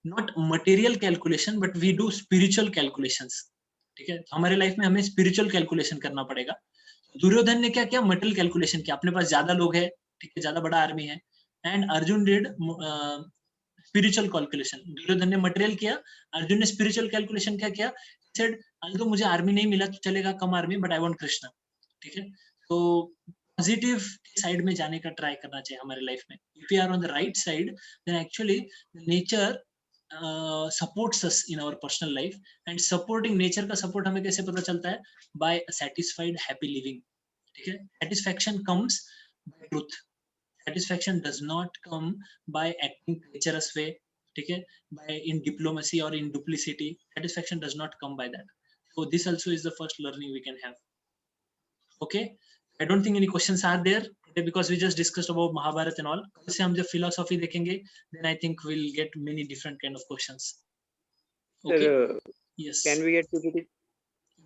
not material calculation but we do spiritual calculations. ठीक है, हमारे लाइफ में हमें स्पिरिचुअल कैलकुलेशन करना पड़ेगा. दुर्योधन ने क्या किया, मटेरियल कैलकुलेशन किया, अपने पास ज्यादा लोग है, ठीक है, ज्यादा बड़ा आर्मी है. And Arjun did spiritual calculation. Duryodhan ने मटेरियल किया, अर्जुन ने स्पिरिचुअल कैलकुलेशन क्या किया, said, although मुझे आर्मी नहीं मिला तो चलेगा, कम army, but I want Krishna. ठीक है, तो पॉजिटिव साइड में जाने का ट्राई करना चाहिए हमारे लाइफ में. If you are on the right side, then actually nature supports us in our personal life. And supporting nature का support हमें कैसे पता चलता है? By a satisfied happy living. ठीक है, satisfaction comes by truth. Satisfaction does not come by acting treacherous way. ठीक है, by in diplomacy or in duplicity. Satisfaction does not come by that. So this also is the first learning we can have. Okay, I don't think any questions are there today because we just discussed about Mahabharata and all. कल से हम जब philosophy देखेंगे, then I think we'll get many different kind of questions. Okay. Sir, Yes. can we get PPT?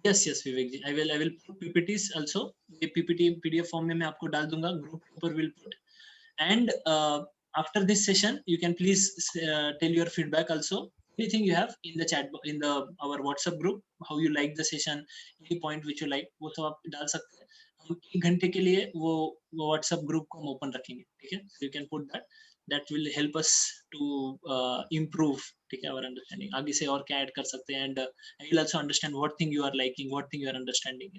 Yes, Vivek ji. I will put PPTs also. ये PPT PDF form में मैं आपको डाल दूंगा. Group पर will put. And after this session, you can please tell your feedback also. Anything you have in the chat in the our WhatsApp group, how you like the session, any point which you like, वो तो आप डाल सकते हैं. हम 1 घंटे के लिए वो WhatsApp group को हम open रखेंगे. ठीक है, so you can put that. That will help us to improve. ठीक है, our understanding. आगे से और क्या ऐड कर सकते हैं, and I will also understand what thing you are liking, what thing you are understanding.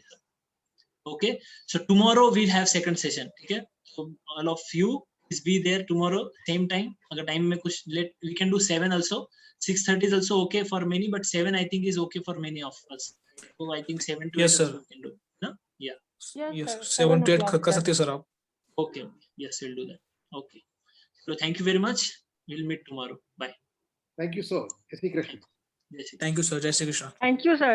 Okay, so tomorrow we'll have second session. ठीक है, so all of you please be there tomorrow same time. अगर time में कुछ let we can do 7 also. 6:30 is also okay for many, but 7 I think is okay for many of us. So I think 7 to 8 Yes, sir. also we can do. No? Yeah. Yes, sir. 7 to 8 o'clock, कर sir. सकते हो sir आप. Okay. Yes, we'll do that. Okay. So thank you very much. We'll meet tomorrow. Bye. Thank you, sir. Jai Shri Krishna. Jai Shri Krishna. Thank you sir. जय Shri Krishna. Thank you, sir.